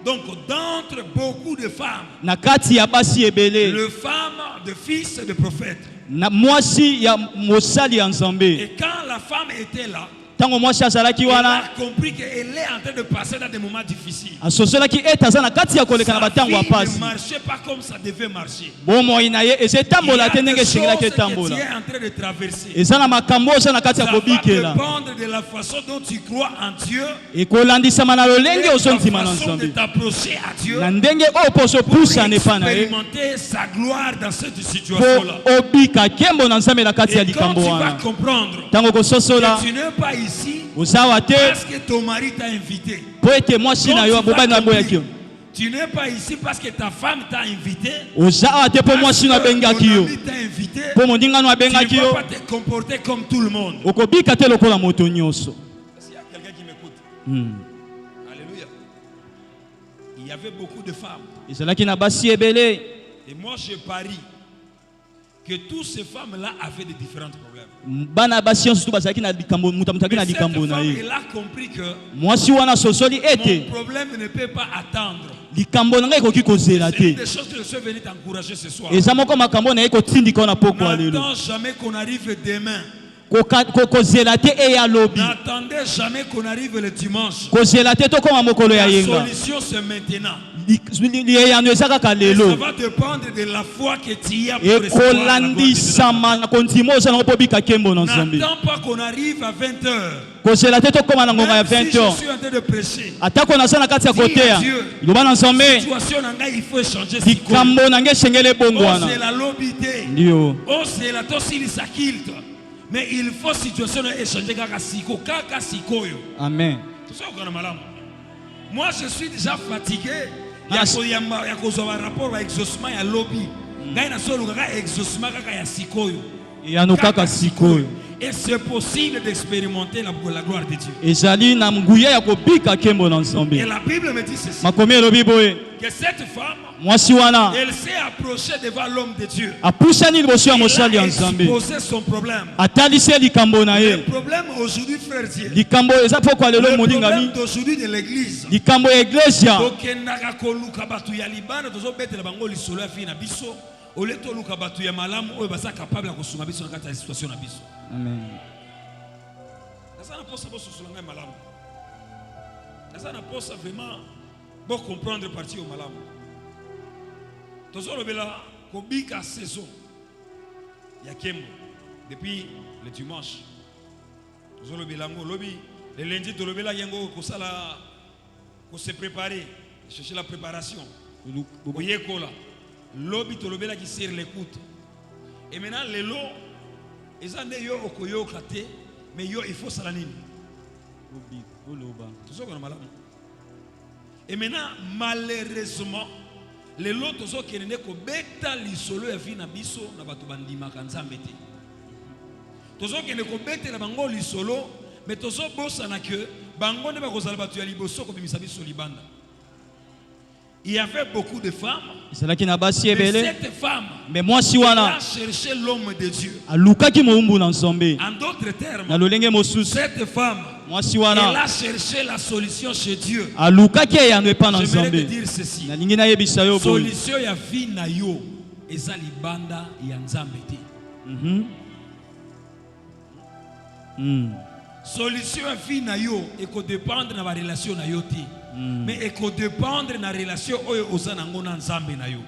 donc d'entre beaucoup de femmes, na kati ya basi ebele, le femme de fils de prophète. na mwasi ya mosali ya nzambe. Et quand la femme était là, tango mwasi azalaki Elle a wana compris qu'elle est en train de passer dans des moments difficiles. asosolaki ete aza na kati ya koleka na Sa batango ya vie ne pasi marchait pas comme ça devait marcher. bomoi na ye eza Il y etambola a te des ndenge choses esengelaki que tu etambola es en train de traverser. eza na makambo oza na kati Ça ya va kobikela dépendre de la façon dont tu crois en Dieu ekolandisama na et lolenge de la ozondima na façon de nzambe t'approcher à Dieu na ndenge oyo mpo pour ozopusana epai na ye expérimenter sa gloire dans cette mpo situation-là. obika nkembo na nzambe na kati ya Et quand likambo tu vas wana comprendre ntango kososola que tu n'es pas ici ozawa te parce que ton mari t'a invité. mpo ete mwasi na yo Quand tu vas bobali na boyaki yo comprendre, tu n'es pas ici parce que ta femme t'a invité. ozawa te mpo Parce mwasi no que abengaki ton yo ami t'a invité. mpo mondingano Tu abengaki ne vas yo pas te comporter comme tout le monde. okobika te lokola moto nyonso. S'il y a quelqu'un qui m'écoute. Alléluia. Il y avait beaucoup de femmes. ezalaki na basi ebele Et moi, je parie que toutes ces femmes-là avaient de différents problèmes. bana basi nyonso tu bazalaki na likambo moto azalaki na Mais cette likambo na femme, ye elle a compris que mwasi wana asosoli ete mon problème ne peut pas attendre. likambo na ngai ekoki kozela C'est une te des choses que je suis venu t'encourager ce soir. eza moko makambo na ye kotindika wana poko ya lelo N'attends jamais qu'on arrive demain. kozela te eya lobi N'attendez jamais qu'on arrive le dimanche. kozela te tokoma mokolo ya La yenga solution, c'est maintenant. liyeyano eza kaka Et ça lelo va dépendre de la foi que tu as pour recevoir la gloire de Dieu. ekolandisama na kondima oza nango mpo bika nkembo na nzambe N'attends pas qu'on arrive à 20h. kozela te tokóma na ngonga ya Même 20 si je heures suis en train de prêcher, atako naza na kati ya koteya loba na nzambe situation na ngai, il faut changer. likambo na ngai esengeli ebongo Oh, wana c'est la lobité. ndio Oh, c'est la tosilisa kilte. Mais il faut situation na échanger kaka siko, kaka sikoyo. amen Tout ça au malamu. Moi, je suis déjà fatigué. Il y Yes. a un rapport avec exaucement et lobby. Ngai na solo kaka exaucement kaka ya sikoyo. eyano kaka sikoyo Et c'est possible d'expérimenter la gloire de Dieu. ezali na nguya ya kobika nkembo na Et nzambe la Bible me dit ceci. makomi elobi boye Que cette femme, mwasi wana elle s'est approchée devant l'homme de Dieu. apusani liboso ya mosali Elle ya a nzambe exposé son problème. atalisi ye likambo na Le ye problème aujourd'hui, frère Dieu. likambo eza poko lelo Le problème molingami d'aujourd'hui de l'église. likambo ya eglesia tokendaka koluka bato ya libanda tozobetela bango lisolo ya fille na biso ole toluka bato ya malamu oyo baza capable ya kosunga biso na kati ya situation na biso. amen naza na posa bososola ngai malamu, naza na posa vraiment bocomprendre parti oyo malamu. Tozolobela kobika saison ya kembo depuis le dimanche. Tozolobela ngo lobi le lundi tolobela yango kosala ko se préparer, chercher la préparation. Oyekola lobi tolobela ki sur l'écoute. Et maintenant lelo ezande yo okoyoka te, mais yo il faut sala nini? Tozokona malamu. Et maintenant malheureusement lelo tozokende ko beta lisolo ya vie na biso na bato bandimaka nzambe te. Tozokende ko betela bango lisolo, mais tozobosana que bango ne bakozala bato ya liboso ko bimisa biso libanda. Il y avait beaucoup de femmes. ezalaki na basi Mais ebele cette femme me mwasi a wana cherché l'homme de Dieu. alukaki mowumbu na nzambe En d'autres na termes, lolenge mosusu cette femme, mwasi elle wana a cherché la solution chez Dieu. alukaki eyano epa na J'aimerais te nzambe dire ceci. nalingi nayebisa yo boye Solution ya vie na yo eza libanda ya nzambe te. Solution ya vie na yo eko dépendre na ba relation na yo te. Mais eko dépendre na relation oyo oza nango na nzambe na yo.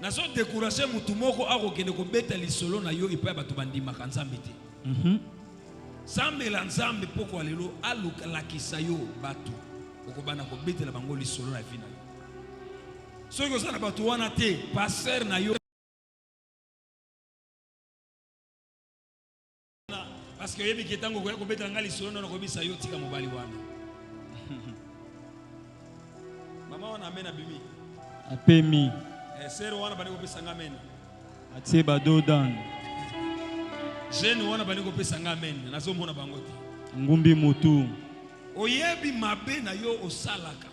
Nazo décourager mutu moko akokende kobeta lisolo na yo epai bato bandimaka nzambe te. Sambela nzambe poko alelo aluka lakisa yo bato okobana kobetela bango lisolo na vie na yo. Soki kozala bato wana te, pasteur na yo parce que yebi ketango koya kobetela nga lisolo na kobisa yo tika mobali wana. Mama wana amena bimi. apemi Sero wana bani kopesa nga amen. atie badodan Jeune wana bani kopesa nga amen. Nazomona bango te. ngumbi mutu Oyebi mabe na yo osalaka.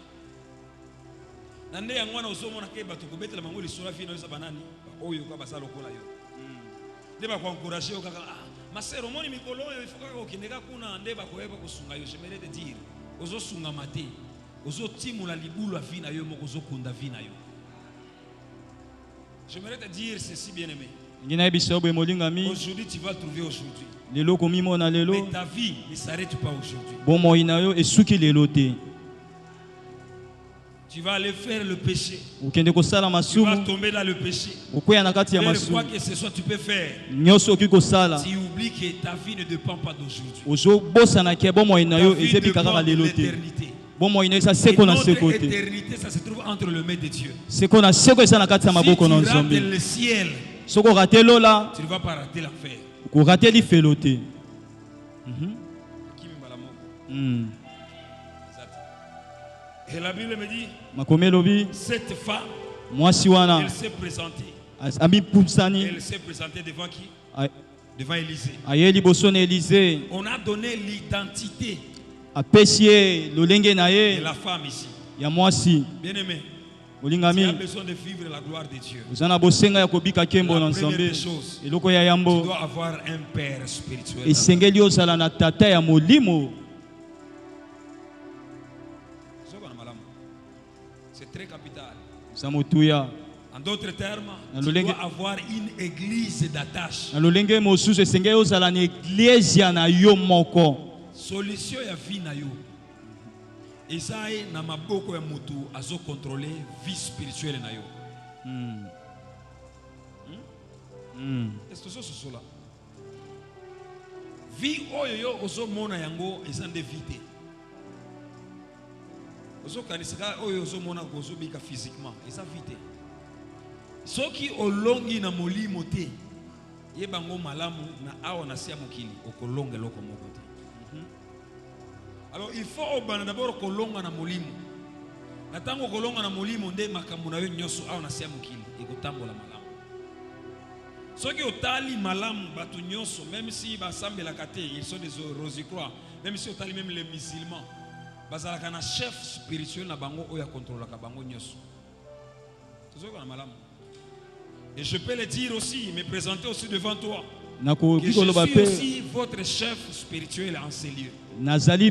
Na nde yango wana osomona ke bato kobetela bango lisolo fina yo banani oyo kwa basalo kola yo. Nde ba ko encourager yo kaka masero moni mikolo yo ifuka ko kindeka kuna nde ba koyeba kusunga yo. J'aimerais te dire ozo sunga mate ozo timula libulu a fina yo moko ozo kunda fina yo. J'aimerais te dire ceci bien aimé. Aujourd'hui, tu vas trouver aujourd'hui. Mais ta vie ne s'arrête pas aujourd'hui. Tu vas aller faire le péché. Tu vas tomber dans le péché. Mais quoi que ce soit, tu peux faire. Tu oublies que ta vie ne dépend pas d'aujourd'hui. Ta vie dépend de l'éternité. Et notre éternité, ça se trouve entre le mains de Dieu. Si tu rates le ciel, tu ne vas pas rater l'affaire. Et la Bible me dit, cette femme, elle s'est présentée. Elle s'est présentée devant qui? Devant Élisée. On a donné l'identité de la femme ici. Bien-aimé, tu as besoin de vivre la gloire de Dieu. La première des choses, tu dois avoir un père spirituel. C'est très capital. En d'autres termes, tu dois avoir une église d'attache. Solution ya vie na yo. Esaïe na maboko ya mutu azo contrôler vie spirituelle na yo. Est-ce que c'est cela? Vie oyo yo ozo mona yango ezande vite. Ozo kanisaka oyo ozo mona gozo bika physiquement, eza vite. Soki olongi na molimo te, yebango malamu na awa na sia mokili okolonga loko moko te. Alors il faut d'abord kolonga na molimo. Na tango kolonga na molimo nde makambo na yo nyoso awa na sia mokili ekotambola malamu. Soki otali malamu batu nyoso, même si basambela kate, ils sont des rosicroix, même si otali même les musulmans, bazalaka na chef spirituel na bango oya contrôlaka bango nyoso. Tozoko na malamu. Et je peux le dire aussi, me présenter aussi devant toi, que je suis aussi votre chef spirituel en ces lieux. Alors sache-le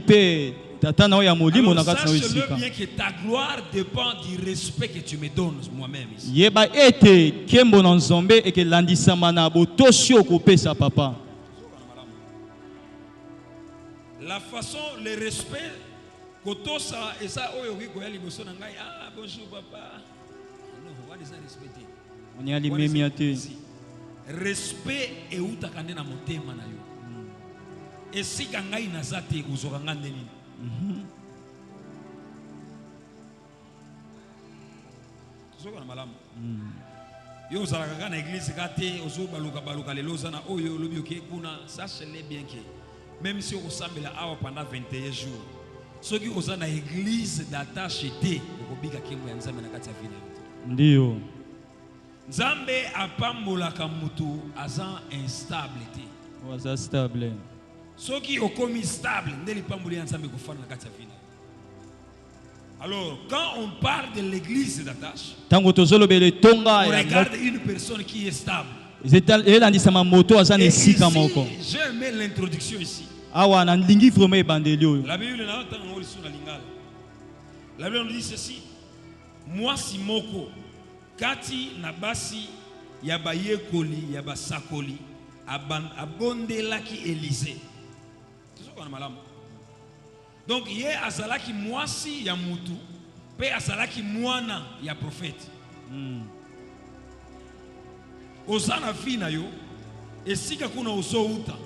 bien que ta gloire dépend du respect que tu me donnes moi-même ici. La façon, le respect, kotosa et ça, bonjour papa. Non, on va déjà respecter. Respect et utakande na motema na yo. Et si kangai nazate uzokanga nini? Tuzoko na malamu. Yo zalaka na église kate ozo baluka lelo zana oyo lobi oké kuna, sache-le bien que même si on sambela awa pendant 21 jours, ceux qui osent na église d'attache te okobika kembo ya nzambe na kati ya vie. Ndio. Nzambe apambolaka mutu aza instable te. Waza stable. Soki okomi stable, ndeli pamboli ya nzambe kufana na kati ya vie. Alors, quand on parle de l'église d'attache, on regarde une personne qui est stable. J'ai aimé l'introduction ici. La Bible nous dit ceci. Moi si moko kati nabasi yabaye koli yabasakoli abondelaki Élisée. Donc hier azalaki mwasi ya mutu pe azalaki mwana ya prophète. Osana fina yo esika kuna osouta.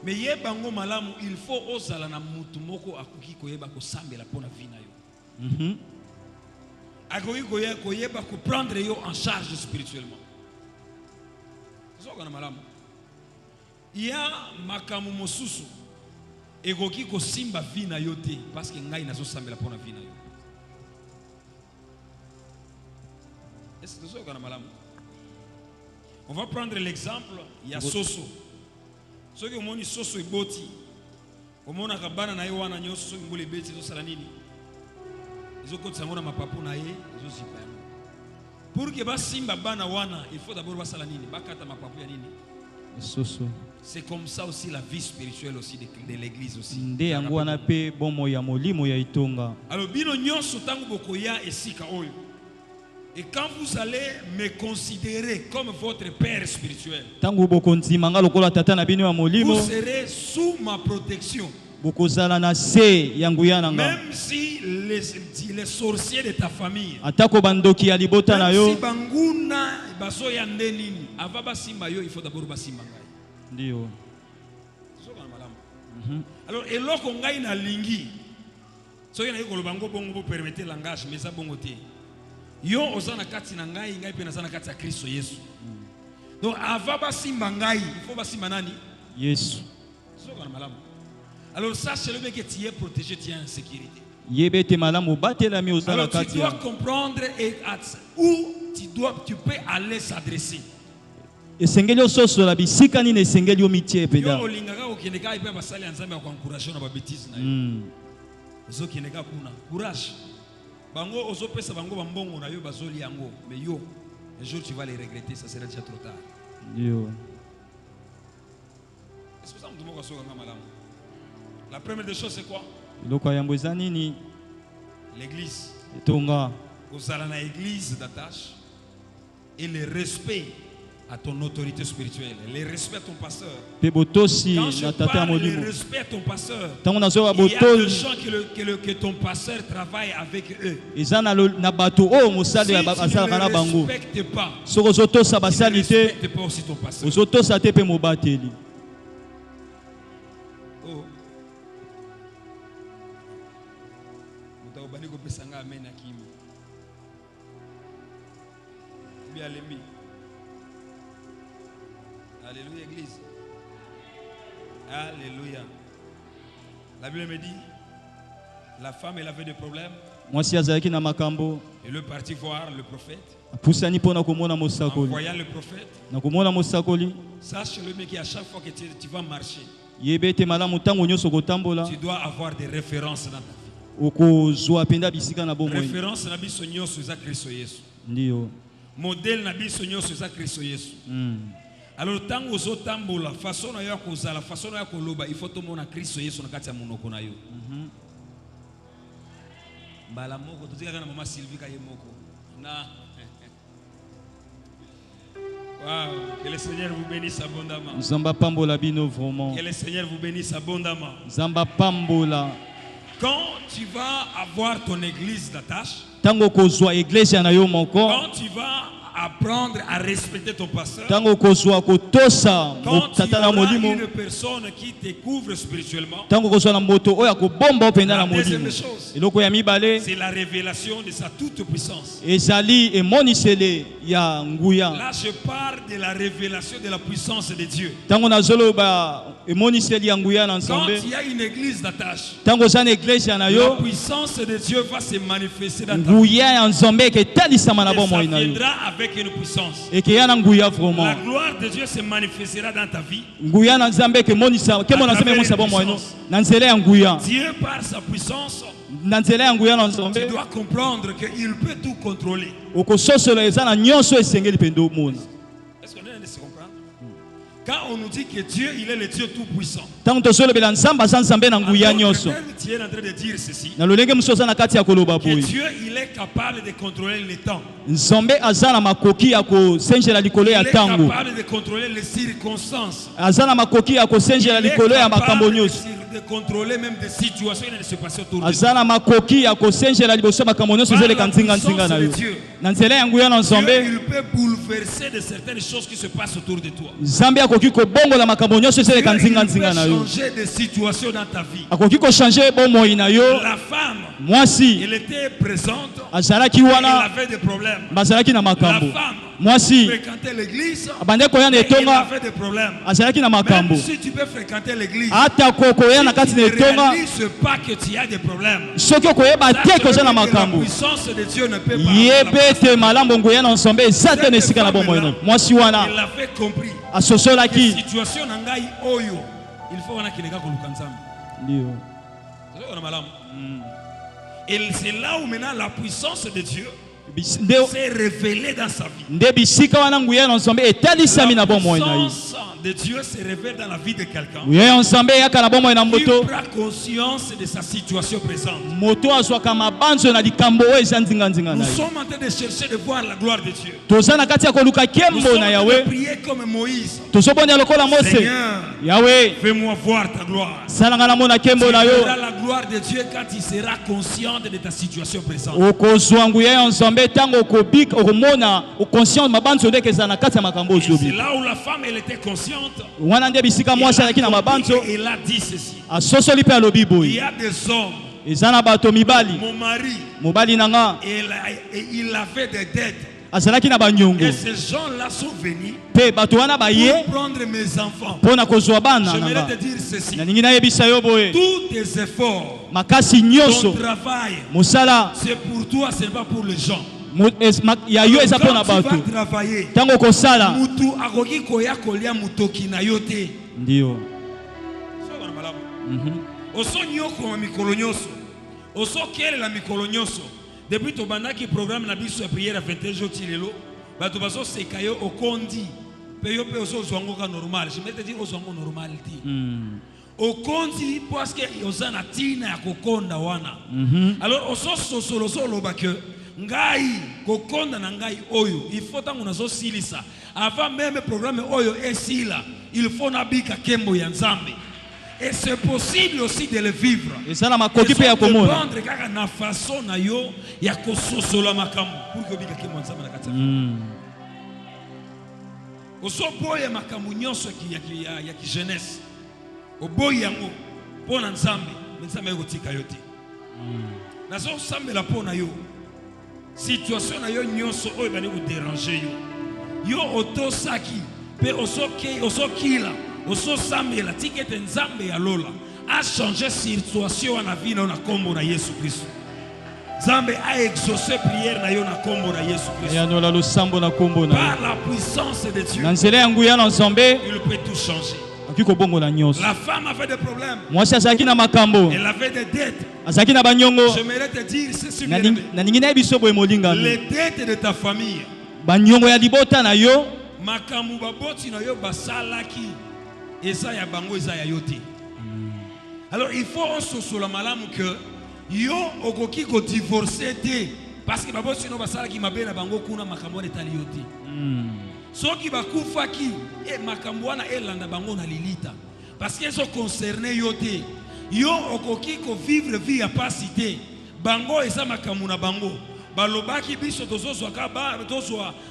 Mais yebango malamu il faut osala na mutu moko akoki koyeba ko sambela pona vina yo. Akoki koyeba ko prendre yo en charge spirituellement. Zoko na malamu. Ya makamu mosusu ekoki ko simba vina yo te parce que ngai nazo sambela pona vina yo. Est-ce que zoko na malamu? On va prendre l'exemple, il y a Soso. Ceux qui ont dit Soso et Boti, au monde à Kabana na Yoana Nyoso, ils ont les bêtes, ils ont salanini. Ils ont côté Samona Mapapu na ye, ils ont super. Pour que Simba Bana Wana, il faut d'abord salanini. Bakata Mapapu yanini. Soso. C'est comme ça aussi la vie spirituelle aussi de l'église aussi. Nde angwana pe bomo ya molimo ya itonga. Alors bino nyonso tangu bokoya esika oyo. Et quand vous allez me considérer comme votre père spirituel, Tangu bokonzima lokola tata na bino ya molimo. vous serez sous ma protection. Bokozala na se yanguya nanga. Même si les sorciers de ta famille, Atako bandoki ya libota na même yo. si banguna baso ya ndenini, ava basimba yo, il faut d'abord basimba ngai. Ndio. Alors eloko ngai na lingi. Soki na yiko bango bongo bo permettre langage mais ça bongo te. Yo ozana kati na ngai ngai pe nazana kati ya Kristo Yesu. Donc ava basimba ngai, il faut basimba nani? Yesu. Alors sache-le que tu es protégé, tu es en sécurité. Yebete malamu batela mi ozala Alors tu kati dois ya. comprendre où tu peux aller s'adresser. Esengeli ososo la bisika ni esengeli o mitie Yo peda. olingaka okendeka ipe basali ya Nzambe ya encourager na ba bêtise na yo. Zo kendeka kuna. Courage. Bango ozopesa bango bambongo na yo bazoli yango, mais yo un jour tu vas les regretter, ça sera déjà trop tard. Ndio. Est-ce que ça me demande quoi malamu? La première des choses c'est quoi? Loko yambo eza nini? L'église. Tonga. Vous allez dans l'église d'attache et le respect à ton autorité spirituelle, le respect à ton pasteur. Pe botosi Quand je na tata parle molimo. le respect à ton pasteur, Tango nazo ba il y a des botosi. gens que ton pasteur travaille avec eux. Eza na bato o mosali ya Si tu basala kana ne bango. respectes pas, Soko zotosa tu ne basali te. respectes pas aussi ton pasteur. Ozotosa te pe mobateli. Oh. Mutabani ko pesanga amen akimi. Bien l'ami. Alléluia, église. Alléluia. La Bible me dit, la femme, elle avait des problèmes. Mwasi azalaki na makambo. Elle est partie voir le prophète. Apusani pona komona En mosakoli. voyant le prophète, Na komona mosakoli. sache-le mec qu'à chaque fois que tu vas marcher, Yebete malamu tango nyoso kotambola. tu dois avoir des références dans ta vie. Okozwa penda bisika na bomoi. Référence na biso nyonso za Kristo Yesu. Ndio. Modèle na biso nyonso za Kristo Yesu. Alors tango ozotambola façon na yo kozala, façon na yo koloba, il faut tomona Kristo Yesu na kati ya monoko na yo. Mbala moko tozika kana mama Sylvie kaye moko. Na Wow, que le Seigneur vous bénisse abondamment. Zamba pambola bino vraiment. Que le Seigneur vous bénisse abondamment. Zamba pambola. Quand tu vas avoir ton église d'attache, Tango kozwa iglesia na yo moko. quand tu vas apprendre à respecter ton pasteur, Tango kozwa kotosa quand tu tata na auras molimo. une personne qui te couvre spirituellement, Tango kozwa na moto oya kobomba penda na la deuxième molimo. chose, Eloko ya mibale c'est la révélation de sa toute puissance. ezali emonisele ya nguya. Là, je parle de la révélation de la puissance de Dieu. Tango nazoloba emoniseli ya nguya na Quand nzambe. il y a une église d'attache, Tango za na iglesia na la yo puissance de Dieu va se manifester dans ta vie. nguya ya nzambe ke talisama na Et ça bomoi na yo. viendra avec une puissance. Eke ya na nguya La vraiment. gloire de Dieu se manifestera dans ta vie. Nguya na nzambe ke monisa ke mona nzambe monisa bomoi no. Na nzela ya nguya. Dieu par sa puissance, Na nzela ya nguya na tu nzambe. dois comprendre qu'il peut tout contrôler. Okososola eza na nyonso esengeli pendo mona. Est-ce qu'on est de se comprendre? Quand on nous dit que Dieu, il est le Dieu tout puissant. Tango tozolobela nzambe aza nzambe na nguya nyonso. Tu es en train de dire ceci. Na lolenge mosusu aza na kati ya koloba Que boye. Dieu, il est capable de contrôler le temps. Nzambe aza na makoki ya kosenjela likolo Il ya est tango. capable de contrôler les circonstances. Aza na makoki ya kosenjela Il est likolo ya makambo capable nyonso. de contrôler même des situations qui ne se passent autour de nous. Aza na makoki ya kosenjela liboso ya makambo nyonso ezeleka nzinga na yo. Na nzela ya nguya na Dieu, nzambe. il peut bouleverser de certaines choses qui se passent autour de toi. Nzambe akoki kobongola makambo nyonso Dieu, ezeleka il peut nzinga na yo. changer des situations dans ta vie. Akoki kochange bomoi na yo. La femme, Mwasi elle était présente, azalaki elle wana avait des problèmes. bazalaki na La makambo. femme Mwasi fréquentait l'église, abande koya na et elle etonga avait des problèmes. azalaki na makambo. Même si tu peux fréquenter l'église, Ata kokoya na kati tu na ne etonga réalises pas que tu as des problèmes. soki okoyeba te koza na La makambo. puissance de Dieu ne peut pas. Yebe te malambo nguya na nzambe eza te na esika na bomoi no. Mwasi wana Il avait compris. asosolaki. Situation nangai oyo, il faut wana kineka koluka nzambe. Ndio. Sasa wana malamu. Et c'est là où maintenant la puissance de Dieu Nde s'est révélée dans sa vie. bisika wana nguya na nzambe etalisami na bomoi na ye. puissance de Dieu se révèle dans la vie de quelqu'un. Il prend conscience de sa situation présente. Nous sommes en train de chercher de voir la gloire de Dieu. Nous sommes en train de prier comme Moïse. Seigneur, fais-moi voir ta gloire. Tu verras la gloire de Dieu quand il sera conscient de ta situation présente. C'est là où la femme elle était consciente. Elle a dit ceci. Il y a des hommes. Mon mari, il avait des dettes. Et ces gens-là sont venus pour prendre mes enfants. J'aimerais te dire ceci. Tous tes efforts, ton travail, c'est pour toi, ce n'est pas pour les gens. Quand tu vas travailler, mutu akoki koya kolia mutoki na yote. Ndio. Oso nyoko mikolo nyoso. Oso kele la mikolo nyoso. Depuis to bandaki programme na biso ya prière 21 jours tilelo, bato baso sekayo okondi. Peyo pe oso zwangoka normal. Je vais te dire ozwango normal ti. Okondi parce que ozana tina ya kokonda wana. Alors oso sosolo solo ba que ngai kokonda na ngai oyo il faut tango nazo silisa avant même programme oyo esila il faut nabika kembo ya nzambe et c'est possible aussi de le vivre et ça la makoki pe ya komona prendre kaka na façon na yo ya kososola makambo pour que bika kembo nzambe na kati oso boye makambo nyonso ya ki jeunesse oboye yango pona nzambe nzambe ko tika yote nazo sambela pona yo situation na yo nyonso oyo bani ko déranger yo otosaki pe osokila ososambela tikete nzambe ya lola a changer situation na vie na kombo na Yesu Kristo. Nzambe a exaucé prière na yo na kombo na Yesu Kristo. Par la puissance de Dieu, il peut tout changer. La femme avait des problèmes. Elle avait des dettes. J'aimerais te dire ceci. Les dettes de ta famille. Makamu baboti na yo basalaki. Eza ya bango eza ya yote. Alors il faut on sosola malamu que yo okoki ko divorcer te parce que baboti no basalaki mabe na bango kuna makambo na tali yote. Soki bakufaki e makambo wana elanda bango na lilita parce que so concerné yote yo okoki ko vivre vie ya pasité bango eza makambo na bango balobaki biso tozozwa kaba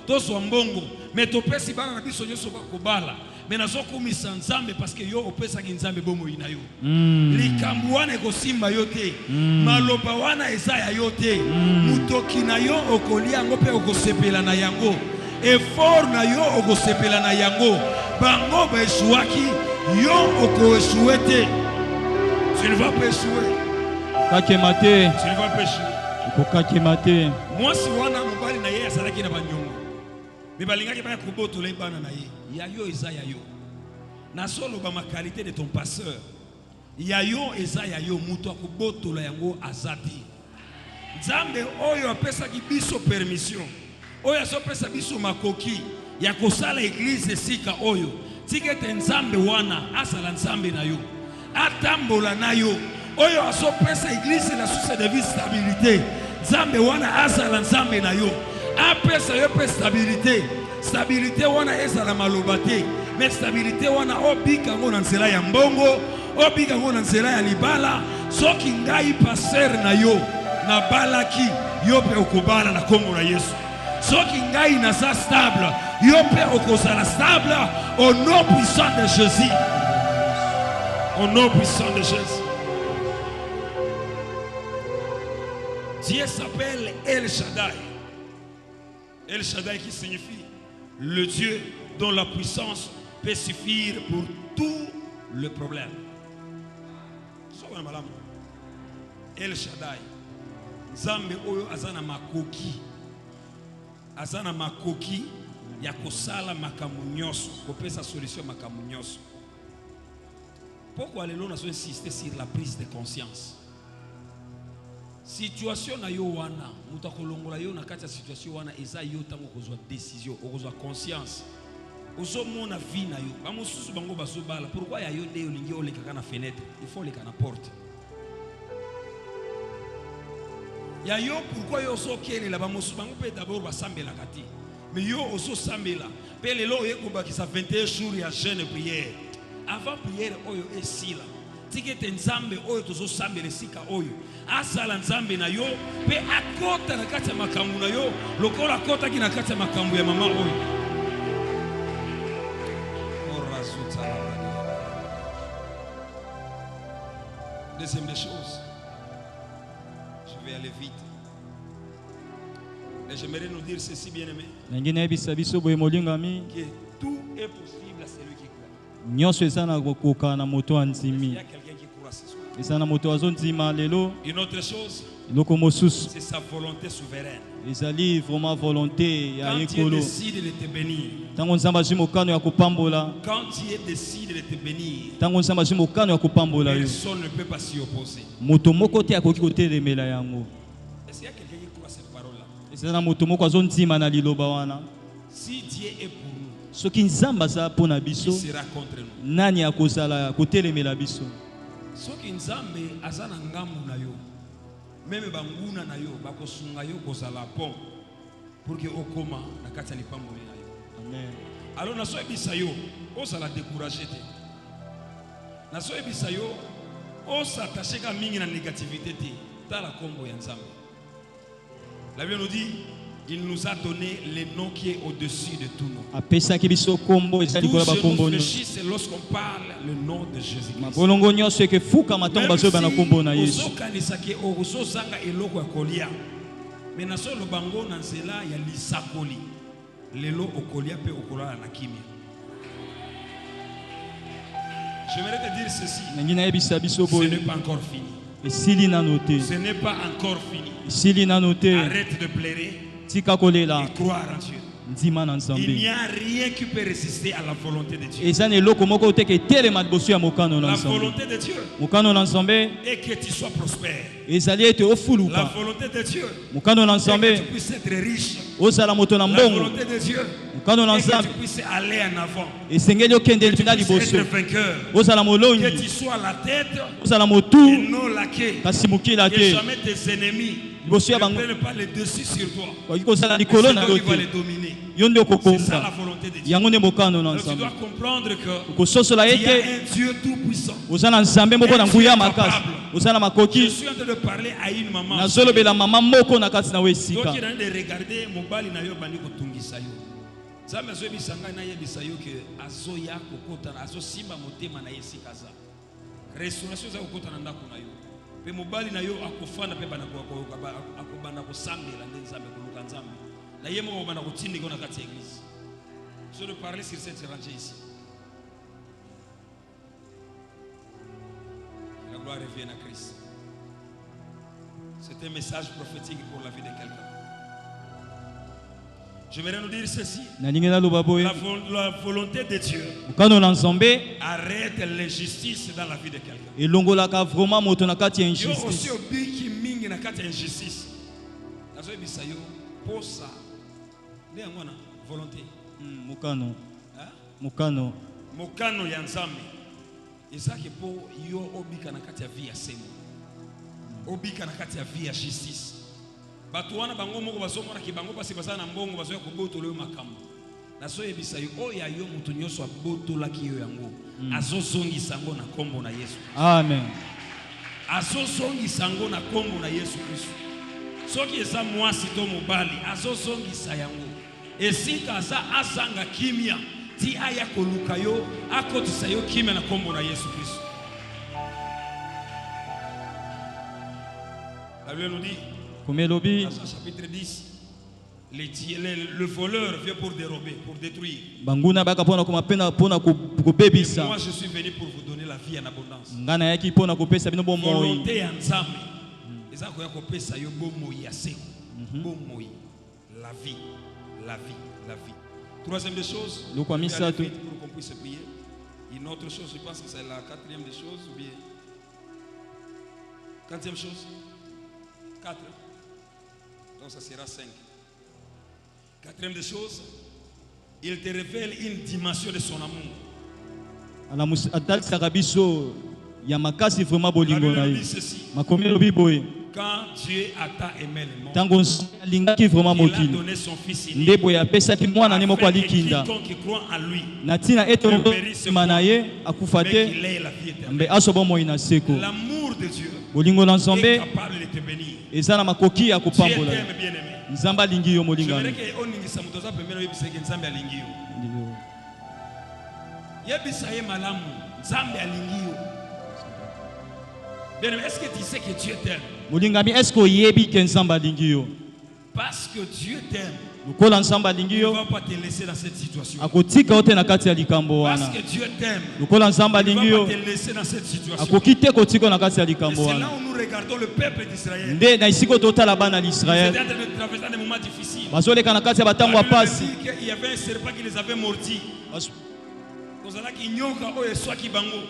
tozwa mbongo mais topesi bana na biso nyoso bakobala mais nazokumisa nzambe parce que yo opesaki nzambe bomo ina yo likambo wana ekosimba yote maloba wana eza ya yote mutoki na yo okolia yango pe okosepela na yango effort na yo okosepela na yango bango baeshuaki yo okoeshuwe te. Tu ne vas pas échouer. Tu ne vas pas échouer. Moi si wana mobali na ye asalaki na banyongo me balingaki ba koboto le bana na ye ya yo eza ya yo na solo ba ma qualité de ton pasteur ya yo eza ya yo muto akoboto la yango azati nzambe oyo apesaki biso permission oyo asopesa biso makoki ya kosala église sika oyo tikete nzambe wana asala nzambe na yo atambola na yo oyo asopesa église na source de vie stabilité nzambe wana asala nzambe na yo apesa yo pe stabilité wana ezala maloba te mais stabilité wana obika ngo na nzela ya mbongo obika ngo na nzela ya libala soki ngai passer na yo na balaki yo pe okobala na kombo na Yesu soki ngai naza stable yo pe okozala stable au nom puissant de Jésus. Au nom puissant de Jésus. Dieu s'appelle El Shaddai. El Shaddai qui signifie le Dieu dont la puissance peut suffire pour tous les problèmes. El Shaddai. Nzambe oyo azana makoki. Azana makoki ya kosala makambo nyonso, kopesa solution makambo nyonso. Pourquoi les gens ont insisté sur la prise de conscience? Situation na yo wana, mutakolongola yo na kati ya situation wana eza yo tango kozwa décision, kozwa conscience. ozomona vie na yo bamosusu bango bazobala pourquoi ya yo nde olingi olekaka na fenêtre il faut oleka na porte ya yo pourquoi yo ozokelela bamosusu bango mpe d'abord basambelaka te mais yo ozosambela mpe lelo oyekobakisa 21 jours ya jeûne prière avant prière oyo esila tike te nzambe oyo tozosambela esika oyo asala nzambe na yo mpe akota na kati ya makambo na yo lokola akotaki na kati ya makambo ya mama oyo. Deuxième des choses, je vais aller vite. Et j'aimerais nous dire ceci, bien-aimé, que tout est possible à celui qui croit. Il y a quelqu'un qui croit ce soir. Une autre chose, c'est sa volonté souveraine. Quand Dieu décide de te bénir, quand Dieu décide de te bénir, personne ne peut pas s'y opposer. Est-ce qu'il y a quelqu'un qui croit cette parole-là? Si Dieu est pour nous, qui sera contre nous? Soki nzambe azana ngambu na yo, même banguna na yo, bakosunga yo kozala pont pour que okoma na kati ya lipambo na yo. Amen. Alors naso ebisa yo, osala décourager te. Naso ebisa yo, osattacher ka mingi na négativité te. Tala kombo ya nzambe. La Bible nous dit, il nous a donné le nom qui est au-dessus de tout nom. Tout ce nous réfléchit, c'est lorsqu'on parle le nom de Jésus-Christ. J'aimerais te dire ceci. Ce n'est pas encore fini. Ce n'est pas encore fini. Arrête de pleurer et croire en Dieu. Il n'y a rien qui peut résister à la volonté de Dieu. La volonté de Dieu est que tu sois prospère. La volonté de Dieu est que tu puisses être riche. La volonté de Dieu est que tu puisses aller en avant. Que tu puisses être vainqueur. Que tu sois la tête et non la queue. Que jamais tes ennemis ne prennent pas le dessus sur toi. C'est toi qui vas les dominer. C'est ça la volonté de Dieu. Donc tu dois comprendre que il y a un Dieu tout puissant. Je suis en train de parler à une maman. Donc il est en train de regarder mon bali na yo bandi kotungisa yo. Nzambe azobisa ngai na yebisa yo que azoya kokota na azosimba motema na yesika za. Restauration za kokota na ndako na yo. Pe mobali na yo akofana pe bana akobanda kosambela nde Nzambe koluka Nzambe. Na yemo bana kotindika na kati ya église. Je vais parler sur cette rangée ici. La gloire revienne à Christ. C'est un message prophétique pour la vie de quelqu'un. Je vais nous dire ceci. La volonté de Dieu arrête l'injustice dans la vie de quelqu'un. Il y a aussi un but qui mingue dans la injustice. Pour ça, il y a une volonté. Mukano ya nzambe. Ezaki po yo obika na kati ya vie ya semo. Obika na kati ya vie ya justice. Batu wana bango moko bazomona ki bango pasi basana mbongo bazoya kobotola yo makambo. Naso yebisa yo oya yo mutu nyonso abotola ki yo yango. Azozongisa ngo na kombo na Yesu. Amen. Azozongisa ngo na kombo na Yesu Kristo. Soki eza mwasi to mobali azozongisa yango. Esika aza azanga kimia ti aya koluka yo akotisa yo kimia na kombo na Yesu Kristo. La Bible nous dit dans chapitre 10, le voleur vient pour dérober, pour détruire. Mais moi je suis venu pour vous donner la vie en abondance. Volonté en Nzambe. Eza koya kopesa yo bomoi ya seko. Bomoi, la vie, la vie, la vie. Troisième des choses, pour qu'on puisse prier. Une autre chose, je pense que c'est la quatrième des choses, ou bien quatrième chose, 4. Donc ça sera 5. Quatrième des choses, il te révèle une dimension de son amour. atalisaka biso ya makasi vraiment bolingo na ye. Makomi lobi boye. Quand Dieu a tant aimé le monde, tango alingaki vraiment il a mokili donné son fils unique, nde boye apesaki mwana ne moko afin que alikinda quiconque croit en lui, na ntina ete mokima na ye akufa mais te qu'il ait la vie éternelle. mbe aso bomoi na seko. L'amour de Dieu Bolingo na est nzambe capable de te bénir. eza na makoki ya Dieu kopambola t'aime, bien-aimé. nzambe alingi yo Je molingano. voudrais que oningisa muto za pembeni oyebisa ke nzambe alingi yo. Yebisa ye malamu, nzambe alingi yo. Bien-aimé, est-ce que tu sais que Dieu t'aime? molingami eske oyebi ke nzambe alingi yo? Parce que Dieu t'aime, lokola nzambe alingi il ne yo va pas te laisser dans cette situation. akotika yo te na kati ya likambo Parce wana. que Dieu t'aime, lokola nzambe il alingi ne va yo pas te laisser dans cette situation. akoki te kotika yo na kati ya Et likambo c'est là wana. où nous regardons le peuple d'Israël. nde na esika totala bana ya Ils Israel étaient en train de traverser des moments difficiles. bazoleka na kati ya batango La ya Bible pasi. dit qu'il y avait un serpent qui les avait mordis. Kozalaki nyoka oyo eswaki bango.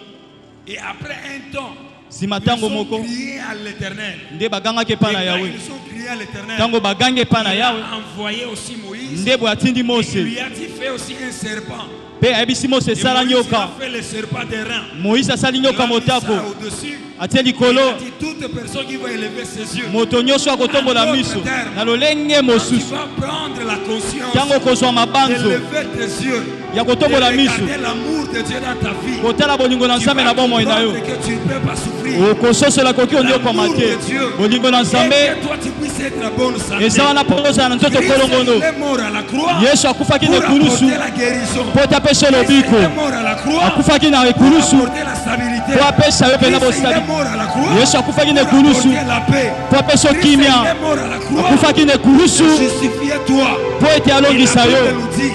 Et après un temps, nsima ils ntango ont moko crié à l'Éternel. nde bagangaki epai na Et quand yawe. ils ont crié à l'Éternel, ntango bagangi epai na il yawe a envoyé aussi Moïse. nde boye atindi Il mose lui a dit fais aussi un serpent. mpe ayebisi mose Et esala Moïse nyoka. a fait le serpent des reins. moïse asali Il a nyoka mis motako ça au-dessus. atie Il likolo. a dit toute personne qui va élever ses yeux. moto nyonso akotombola miso na lolenge mosusu. Tu vas prendre la conscience ntango kozwa mabanzo d'élever tes yeux. ya kotombola miso Regarder l'amour de Dieu dans ta vie. kotala bolingo na Tu nzambe vas na bomoi na yo. comprendre que tu ne peux pas souffrir. okososola koki onyokoma L'amour te. de Dieu. bolingo na Et nzambe que toi tu puisses être la bonne santé. eza wana mpo ozala na nzoto Christ, kolongono. il est mort à la croix yesu akufaki pour na ekulusu apporter la guérison. mpo ete apesa Christ, lobiko. il est mort à la croix akufaki na pour ekulusu apporter la stabilité. mpo apesa yo mpena Christ, il est bosali. mort à la croix yesu akufaki na pour ekulusu apporter la paix. mpo apesa Christ, il okimia. est mort à la croix akufaki na pour ekulusu justifier toi. mpo ete alongisa yo.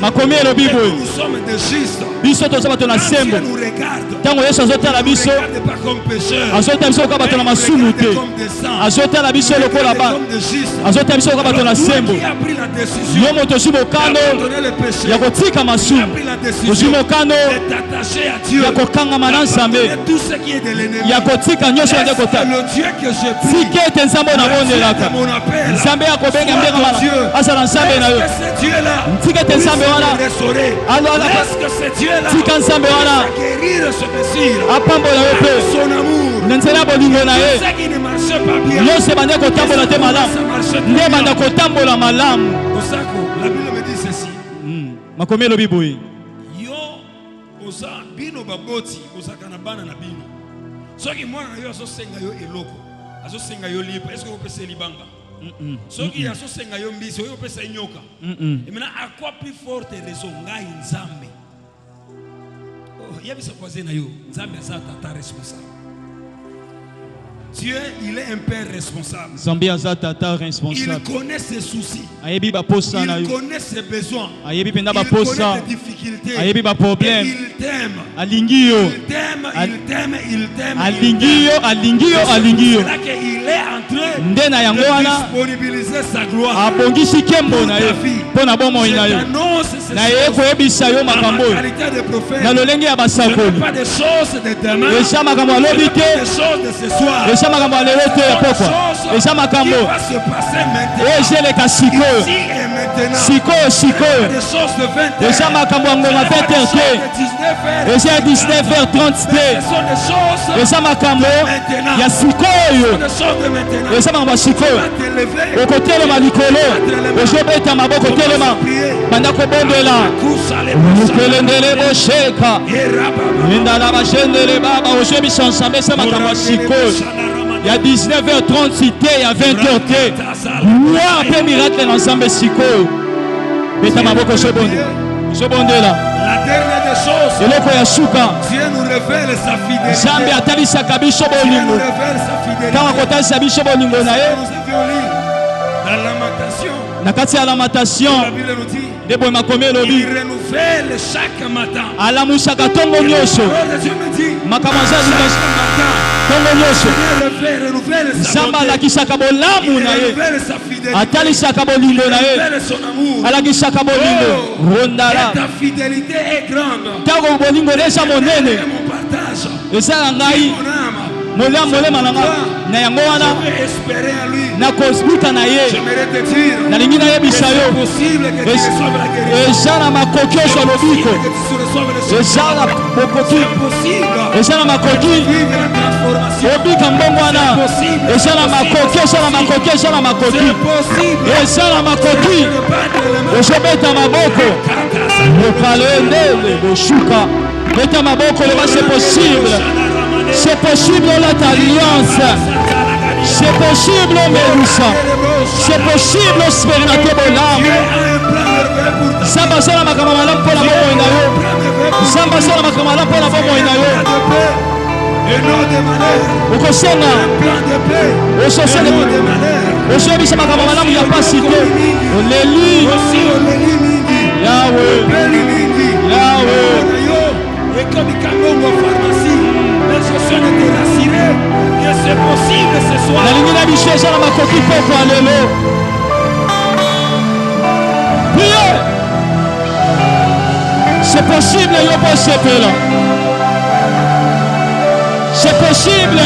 makomi elobi Et boye nous sommes des justes. biso toza bato na Quand Dieu sembo. nous regarde, ntango yesu azotala ne biso regarde pas comme pécheurs. azotala biso lokola bato na masumu te. Comme des saints. azotala biso lokola ba Comme des justes. azotala biso lokola bato na Alors, toi sembo. qui as pris la décision yo moto ozwi mokano d'abandonner le péché, ya kotika tu as masumu. pris la ozwi décision mokano de t'attacher à Dieu, ya kokangama na nzambe. d'abandonner tout ce qui est de l'ennemi. ya kotika nyonso ya nde Est-ce kotala. le Dieu que je prie, tika ete nzambe le Dieu onabondelaka. de mon appel, nzambe akobenga soit mbenge ton mala Dieu. azala nzambe na yo. Est-ce que ce Dieu-là tika ete puisse nzambe wana te restaurer? Alors, Est-ce que ce Dieu-là tika nzambe wana puisse guérir ce désir apambola yo avec mpe son amour? na nzela ya bolingo na ye. Tout ce qui ne marchait pas bien, nyonso ebandi kotambola te malamu ça marchait nde très ebanda bien. kotambola malamu. Osako, la Bible me dit ceci. makomi elobi boye Yo oza bino baboti ozaka na bana na bino. Soki mwana na yo azosenga yo eloko, azosenga yo lipa, est-ce que opesa libanga? Soki azosenga yo mbisi, oyo opesa nyoka. Et maintenant à quoi plus forte raison ngai nzambe? Oh, yebisa voisin na yo, nzambe aza tata responsable. Dieu, il est un père responsable. nzambe aza tata Il responsable. connaît ses soucis. ayebi baposa na Il yo. connaît ses besoins. ayebi mpenza Il baposa. connaît tes difficultés. ayebi Et baproblème. il t'aime. alingi yo. Il t'aime, il t'aime, il t'aime. alingi yo alingi yo alingi yo. C'est là qu'il est en train nde na yango de wana disponibiliser sa gloire. abongisi nkembo na ye mpo na bomoi Je na yo. t'annonce ces na ye choses koyebisa yo en ma makambo oyo qualité de prophète. na lolenge ya Ce n'est basakoli. pas des choses de demain. eza makambo alobi Ce n'est pas te. des choses de ce soir. eza makambo alelo te ya pokwa. eza Qui makambo va se passer maintenant. oyo ezeleka sikoyo Ici et maintenant. sikoyo sikoyo. Des choses de 20 eza makambo ya ngoma 20 heures te. eza ya 19h30 Ce te. sont des choses eza makambo ya sikoyo. des choses de maintenant. eza makambo ya sikoyo. Tu vas t'élever. okotelema likolo ozobeta maboko telema banda kobondela ukelendele bosheka endala bashendele baba ozobisa nsambe eza makambo ya sikoyo ya 19h30 te ya 20h te. gloire mpe miracle na nzambe sikoyo. beta maboko ozobondela La dernière des choses, eloko ya suka. Dieu nous révèle sa fidélité. nzambe atalisaka biso Dieu nous bolingo. révèle sa fidélité. ntango akotalisa biso bolingo na ye Nous avions lu dans Lamentation. na kati ya lamentation La Bible nous dit, nde boye makomi il elobi renouvelle chaque matin. alamusaka ntongo nyonso. La parole de Dieu me dit, makambo aza chaque liboso matin, ntongo nyonso. Dieu renouvelle sa nzambe bonté. alakisaka bolamu Il na ye renouvelle sa fidélité. atalisaka bolingo na Il ye renouvelle son amour. alakisaka bolingo Et rondala ta fidélité est grande. ntango bolingo eza monene Et mon partage. eza na ngai Mon âme. molema nanga na yango wana Je vais espérer en lui. na kosbuta na ye J'aimerais te dire nalingi que nayebisa c'est yo possible que tu reçoives la guérison. eza na makoki ozwa lobiko Que tu reçoives le eza soutien. na bokoki C'est possible. eza na makoki Vivre la transformation. obika mbongo wana eza na makoki eza na makoki eza na makoki C'est possible. eza na makoki Ne pas te le mettre. ozobeta maboko okalendele boshuka beta maboko leba c'est possible. C'est possible olata alliance. C'est possible Mélissa. C'est possible expérimenter bolamu. Samba sala makambo malamu mpo na bomoi na yo. Samba sala makambo malamu mpo na bomoi na yo. Okosenga ososele osobisa makambo malamu ya pasi te. Oleli Yawe Yawe. Et comme il y a une pharmacie, les gens étaient rassurés que c'est possible ce soir. nalingi na biso eza na makoki poko ya lelo. Priez. C'est possible yo po sepela. C'est possible.